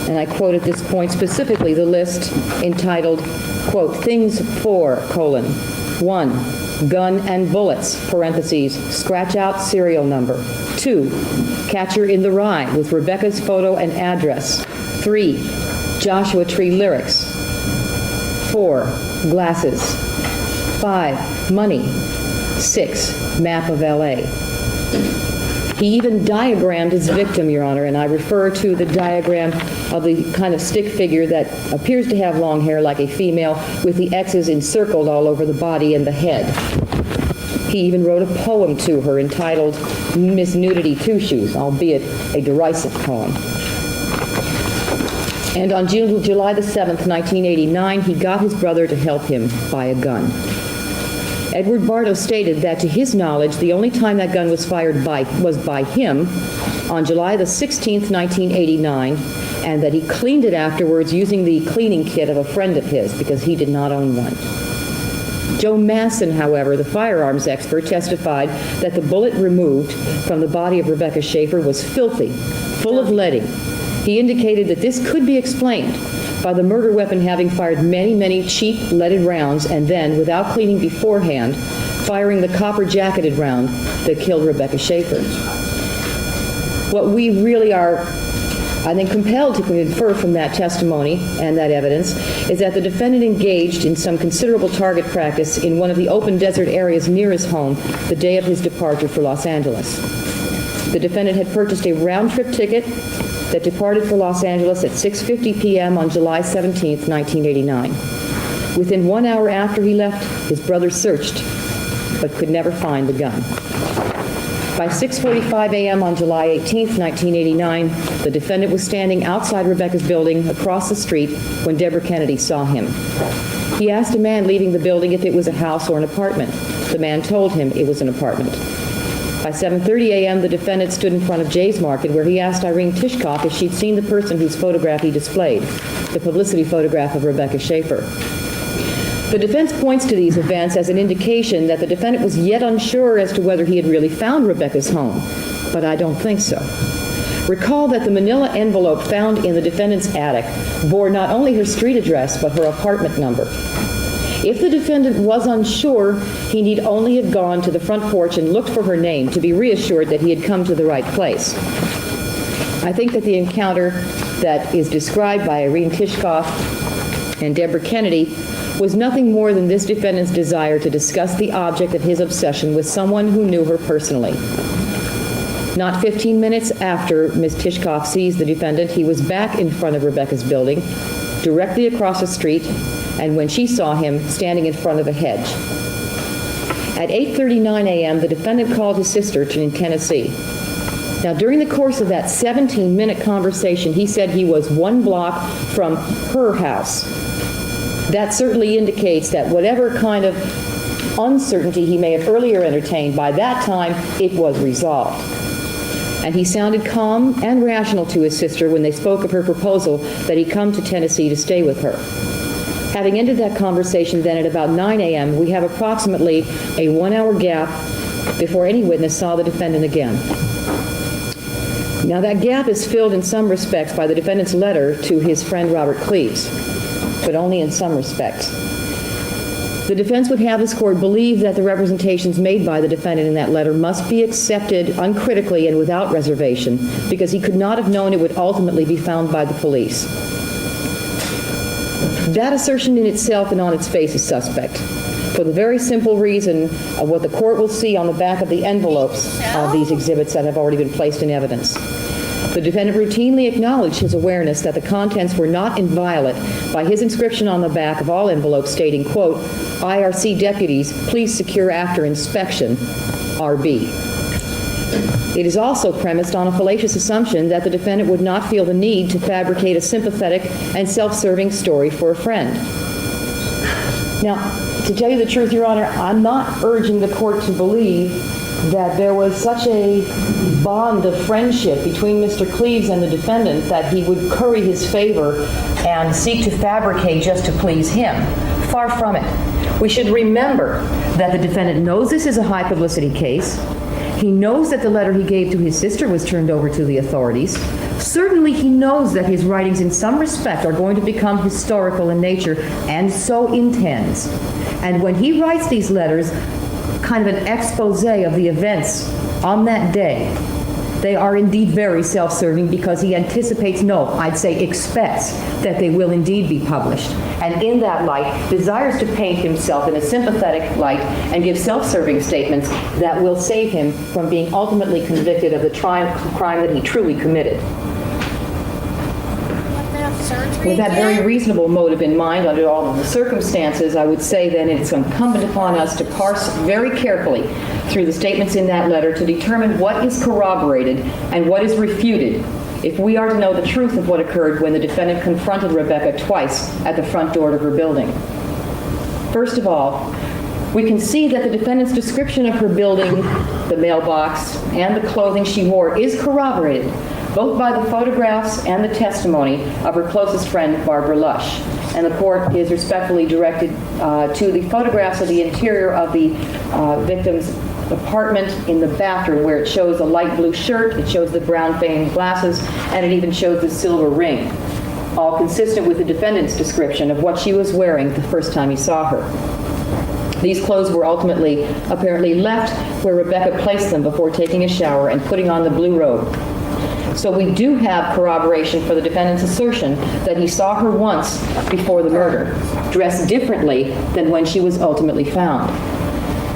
and I quote at this point specifically the list entitled, quote, "Things for, 1, gun and bullets, parentheses, scratch out serial number. 2, Catcher in the Rye with Rebecca's photo and address. 3, Joshua Tree lyrics. 4, glasses. 5, money. 6, map of L.A. He even diagrammed his victim, Your Honor, and I refer to the diagram of the kind of stick figure that appears to have long hair like a female with the X's encircled all over the body and the head. He even wrote a poem to her entitled Miss Nudity Two Shoes, albeit a derisive poem. And on July the 7th, 1989, he got his brother to help him buy a gun. Edward Bardo stated that, to his knowledge, the only time that gun was fired was by him on July the 16th, 1989, and that he cleaned it afterwards using the cleaning kit of a friend of his because he did not own one. Joe Masson, however, the firearms expert, testified that the bullet removed from the body of Rebecca Schaeffer was filthy, full of leading. He indicated that this could be explained by the murder weapon having fired many, many cheap leaded rounds and then, without cleaning beforehand, firing the copper-jacketed round that killed Rebecca Schaeffer. What we really are, I think, compelled to infer from that testimony and that evidence is that the defendant engaged in some considerable target practice in one of the open desert areas near his home the day of his departure for Los Angeles. The defendant had purchased a round-trip ticket that departed for Los Angeles at 6:50 p.m. on July 17, 1989. Within 1 hour after he left, his brother searched, but could never find the gun. By 6:45 a.m. on July 18, 1989, the defendant was standing outside Rebecca's building across the street when Deborah Kennedy saw him. He asked a man leaving the building if it was a house or an apartment. The man told him it was an apartment. By 7:30 a.m., the defendant stood in front of Jay's Market, where he asked Irene Tishkoff if she'd seen the person whose photograph he displayed, the publicity photograph of Rebecca Schaeffer. The defense points to these events as an indication that the defendant was yet unsure as to whether he had really found Rebecca's home, but I don't think so. Recall that the manila envelope found in the defendant's attic bore not only her street address, but her apartment number. If the defendant was unsure, he need only have gone to the front porch and looked for her name to be reassured that he had come to the right place. I think that the encounter that is described by Irene Tishkoff and Deborah Kennedy was nothing more than this defendant's desire to discuss the object of his obsession with someone who knew her personally. Not 15 minutes after Ms. Tishkoff sees the defendant, he was back in front of Rebecca's building, directly across the street, and when she saw him standing in front of a hedge. At 8:39 a.m., the defendant called his sister in Tennessee. Now, during the course of that 17-minute conversation, he said he was 1 block from her house. That certainly indicates that whatever kind of uncertainty he may have earlier entertained, by that time, it was resolved. And he sounded calm and rational to his sister when they spoke of her proposal that he come to Tennessee to stay with her. Having ended that conversation then at about 9 a.m., we have approximately a 1-hour gap before any witness saw the defendant again. Now, that gap is filled in some respects by the defendant's letter to his friend Robert Cleves, but only in some respects. The defense would have this court believe that the representations made by the defendant in that letter must be accepted uncritically and without reservation, because he could not have known it would ultimately be found by the police. That assertion in itself and on its face is suspect, for the very simple reason of what the court will see on the back of the envelopes of these exhibits that have already been placed in evidence. The defendant routinely acknowledged his awareness that the contents were not inviolate by his inscription on the back of all envelopes stating, quote, IRC deputies, please secure after inspection, RB. It is also premised on a fallacious assumption that the defendant would not feel the need to fabricate a sympathetic and self-serving story for a friend. Now, to tell you the truth, Your Honor, I'm not urging the court to believe that there was such a bond of friendship between Mr. Cleves and the defendant that he would curry his favor and seek to fabricate just to please him. Far from it. We should remember that the defendant knows this is a high publicity case. He knows that the letter he gave to his sister was turned over to the authorities. Certainly he knows that his writings in some respect are going to become historical in nature, and so intends. And when he writes these letters, kind of an expose of the events on that day, they are indeed very self-serving because he anticipates, no, I'd say expects, that they will indeed be published. And in that light, desires to paint himself in a sympathetic light and give self-serving statements that will save him from being ultimately convicted of the crime that he truly committed. With that very reasonable motive in mind under all of the circumstances, I would say then it's incumbent upon us to parse very carefully through the statements in that letter to determine what is corroborated and what is refuted if we are to know the truth of what occurred when the defendant confronted Rebecca twice at the front door of her building. First of all, we can see that the defendant's description of her building, the mailbox, and the clothing she wore is corroborated both by the photographs and the testimony of her closest friend, Barbara Lush. And the court is respectfully directed to the photographs of the interior of the victim's apartment in the bathroom, where it shows a light blue shirt, it shows the brown framed glasses, and it even shows the silver ring, all consistent with the defendant's description of what she was wearing the first time he saw her. These clothes were ultimately apparently left where Rebecca placed them before taking a shower and putting on the blue robe. So we do have corroboration for the defendant's assertion that he saw her once before the murder, dressed differently than when she was ultimately found.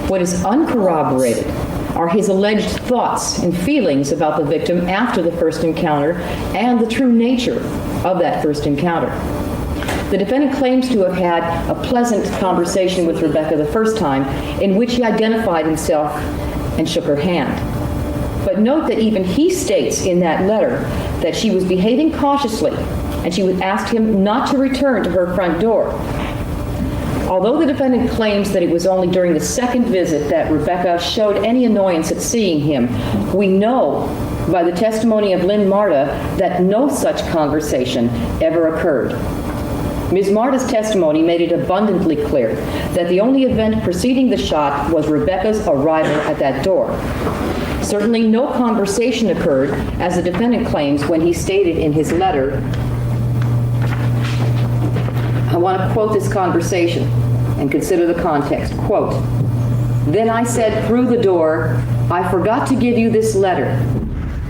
What is uncorroborated are his alleged thoughts and feelings about the victim after the first encounter and the true nature of that first encounter. The defendant claims to have had a pleasant conversation with Rebecca the first time in which he identified himself and shook her hand. But note that even he states in that letter that she was behaving cautiously and she would ask him not to return to her front door. Although the defendant claims that it was only during the second visit that Rebecca showed any annoyance at seeing him, we know by the testimony of Lynn Marta that no such conversation ever occurred. Ms. Marta's testimony made it abundantly clear that the only event preceding the shot was Rebecca's arrival at that door. Certainly no conversation occurred, as the defendant claims when he stated in his letter. I want to quote this conversation and consider the context. Quote, "Then I said through the door, I forgot to give you this letter."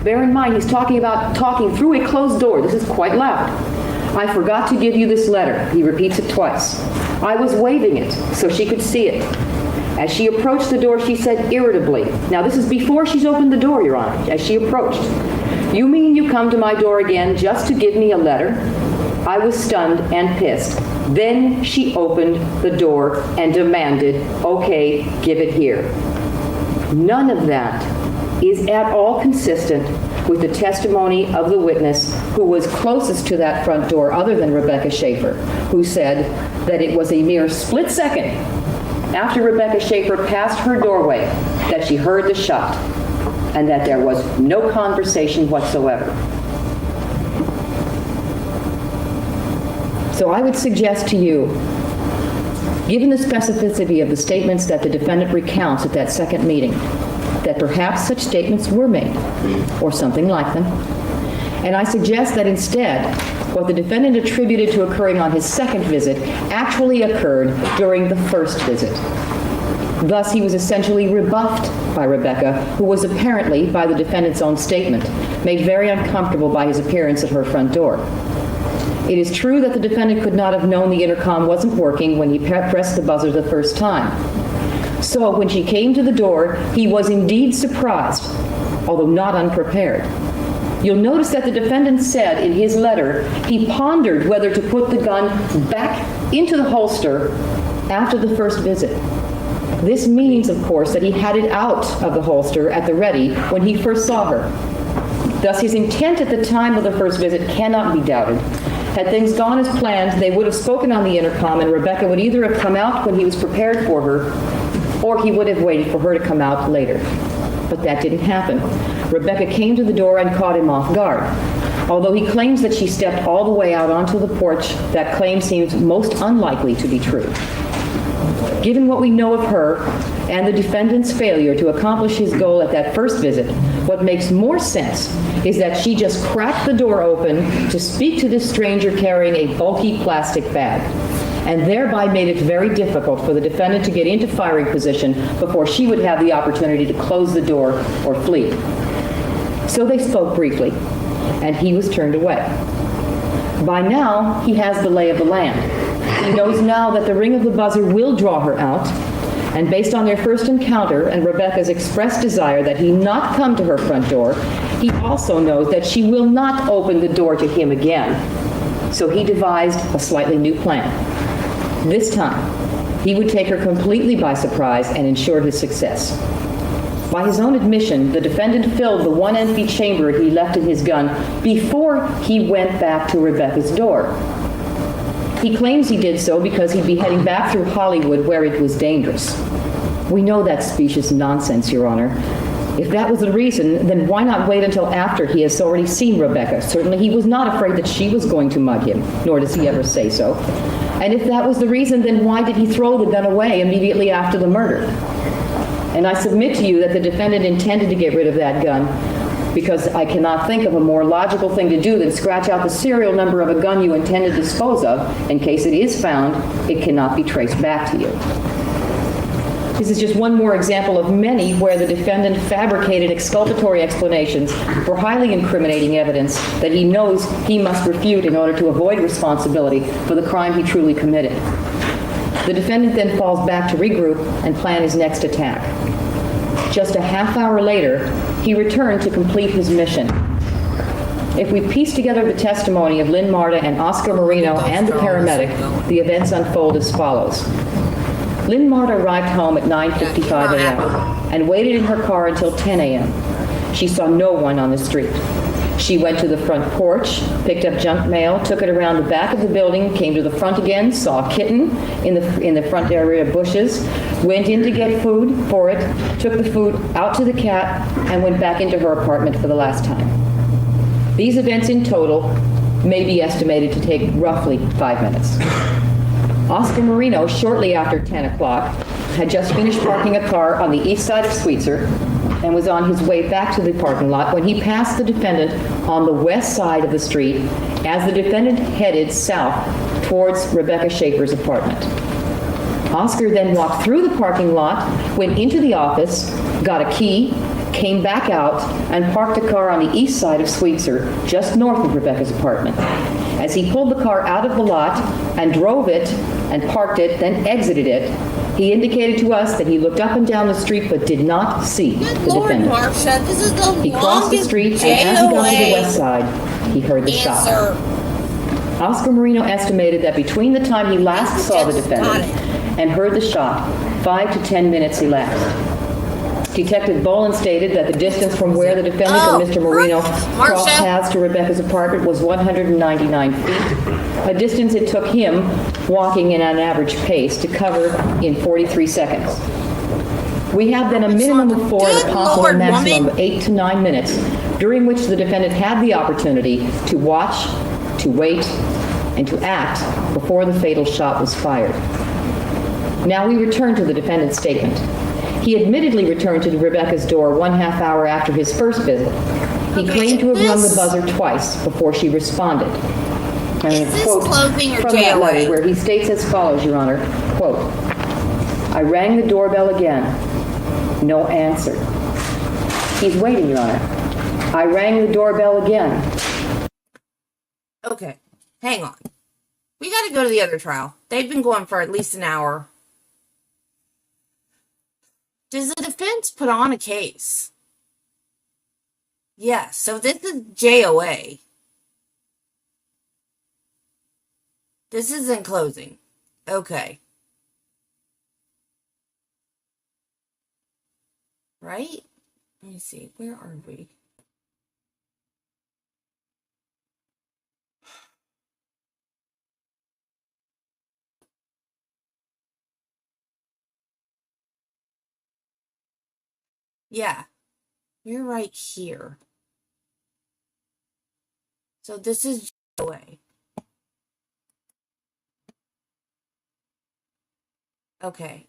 Bear in mind, he's talking about talking through a closed door. This is quite loud. "I forgot to give you this letter." He repeats it twice. "I was waving it so she could see it." As she approached the door, she said irritably, now this is before she's opened the door, Your Honor, as she approached, "You mean you come to my door again just to give me a letter?" I was stunned and pissed. Then she opened the door and demanded, "Okay, give it here." None of that is at all consistent with the testimony of the witness who was closest to that front door other than Rebecca Schaeffer, who said that it was a mere split second after Rebecca Schaeffer passed her doorway that she heard the shot and that there was no conversation whatsoever. So I would suggest to you, given the specificity of the statements that the defendant recounts at that second meeting, that perhaps such statements were made, or something like them. And I suggest that instead, what the defendant attributed to occurring on his second visit actually occurred during the first visit. Thus, he was essentially rebuffed by Rebecca, who was apparently, by the defendant's own statement, made very uncomfortable by his appearance at her front door. It is true that the defendant could not have known the intercom wasn't working when he pressed the buzzer the first time. So when she came to the door, he was indeed surprised, although not unprepared. You'll notice that the defendant said in his letter he pondered whether to put the gun back into the holster after the first visit. This means, of course, that he had it out of the holster at the ready when he first saw her. Thus, his intent at the time of the first visit cannot be doubted. Had things gone as planned, they would have spoken on the intercom, and Rebecca would either have come out when he was prepared for her, or he would have waited for her to come out later. But that didn't happen. Rebecca came to the door and caught him off guard. Although he claims that she stepped all the way out onto the porch, that claim seems most unlikely to be true. Given what we know of her and the defendant's failure to accomplish his goal at that first visit, what makes more sense is that she just cracked the door open to speak to this stranger carrying a bulky plastic bag, and thereby made it very difficult for the defendant to get into firing position before she would have the opportunity to close the door or flee. So they spoke briefly, and he was turned away. By now, he has the lay of the land. He knows now that the ring of the buzzer will draw her out, and based on their first encounter and Rebecca's expressed desire that he not come to her front door, he also knows that she will not open the door to him again. So he devised a slightly new plan. This time, he would take her completely by surprise and ensure his success. By his own admission, the defendant filled the one empty chamber he left in his gun before he went back to Rebecca's door. He claims he did so because he'd be heading back through Hollywood where it was dangerous. We know that's specious nonsense, Your Honor. If that was the reason, then why not wait until after he has already seen Rebecca? Certainly he was not afraid that she was going to mug him, nor does he ever say so. And if that was the reason, then why did he throw the gun away immediately after the murder? And I submit to you that the defendant intended to get rid of that gun, because I cannot think of a more logical thing to do than scratch out the serial number of a gun you intend to dispose of. In case it is found, it cannot be traced back to you. This is just one more example of many where the defendant fabricated exculpatory explanations for highly incriminating evidence that he knows he must refute in order to avoid responsibility for the crime he truly committed. The defendant then falls back to regroup and plan his next attack. Just a half hour later, he returned to complete his mission. If we piece together the testimony of Lynn Marta and Oscar Marino and the paramedic, the events unfold as follows. Lynn Marta arrived home at 9:55 a.m. and waited in her car until 10 a.m. She saw no one on the street. She went to the front porch, picked up junk mail, took it around the back of the building, came to the front again, saw a kitten in the front area of bushes, went in to get food for it, took the food out to the cat, and went back into her apartment for the last time. These events in total may be estimated to take roughly 5 minutes. Oscar Marino, shortly after 10 o'clock, had just finished parking a car on the east side of Sweetser and was on his way back to the parking lot when he passed the defendant on the west side of the street as the defendant headed south towards Rebecca Schaeffer's apartment. Oscar then walked through the parking lot, went into the office, got a key, came back out, and parked the car on the east side of Sweetser, just north of Rebecca's apartment. As he pulled the car out of the lot and drove it and parked it, then exited it, he indicated to us that he looked up and down the street but did not see the defendant. Marcia, this is the He crossed the street, and as he got to the west side, he heard the shot. Oscar Marino estimated that between the time he last saw the defendant and heard the shot, 5 to 10 minutes elapsed. Detective Boland stated that the distance from where the defendant and Mr. Marino crossed paths to Rebecca's apartment was 199 feet, a distance it took him, walking in an average pace, to cover in 43 seconds. We have then a minimum of 4 and a possible maximum of 8 to 9 minutes, during which the defendant had the opportunity to watch, to wait, and to act before the fatal shot was fired. Now we return to the defendant's statement. He admittedly returned to Rebecca's door 1/2 hour after his first visit. He claimed to have rung the buzzer twice before she responded. And Is this quote clothing or from that letter, JOA? where he states as follows, Your Honor, quote, "I rang the doorbell again. No answer." He's waiting, Your Honor. "I rang the doorbell again." Okay, hang on. We got to go to the other trial. They've been going for at least an hour. Does the defense put on a case? Yes, so this is JOA. This isn't closing. Okay. Right? Let me see. Where are we? Yeah. We're right here. So this is JOA. Okay.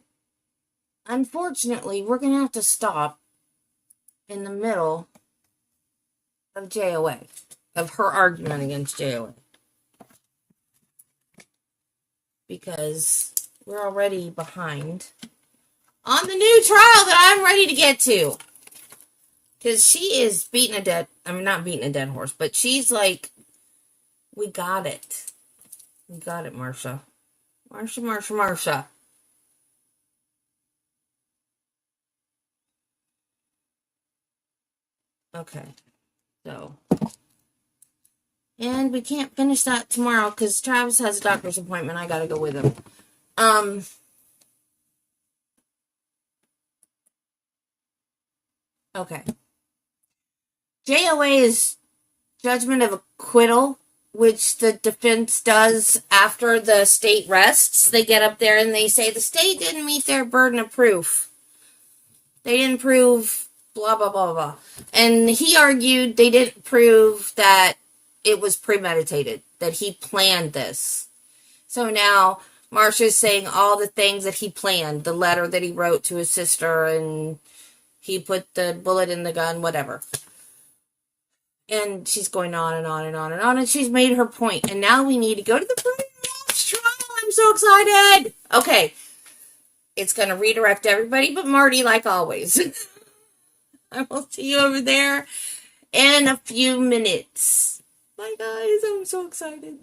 Unfortunately, we're going to have to stop in the middle of JOA, of her argument against JOA. Because we're already behind on the new trial that I'm ready to get to. Because she is not beating a dead horse, but she's like, we got it. We got it, Marsha. Marsha. Okay, so. And we can't finish that tomorrow because Travis has a doctor's appointment. I gotta go with him. Okay. JOA is judgment of acquittal, which the defense does after the state rests. They get up there and they say the state didn't meet their burden of proof. They didn't prove blah, blah, blah, blah. And he argued they didn't prove that it was premeditated, that he planned this. So now Marsha's saying all the things that he planned, the letter that he wrote to his sister, and he put the bullet in the gun, whatever. And she's going on and on and on and on, and she's made her point. And now we need to go to the trial. I'm so excited. Okay. It's going to redirect everybody but Marty, like always. I will see you over there in a few minutes. Bye, guys. I'm so excited.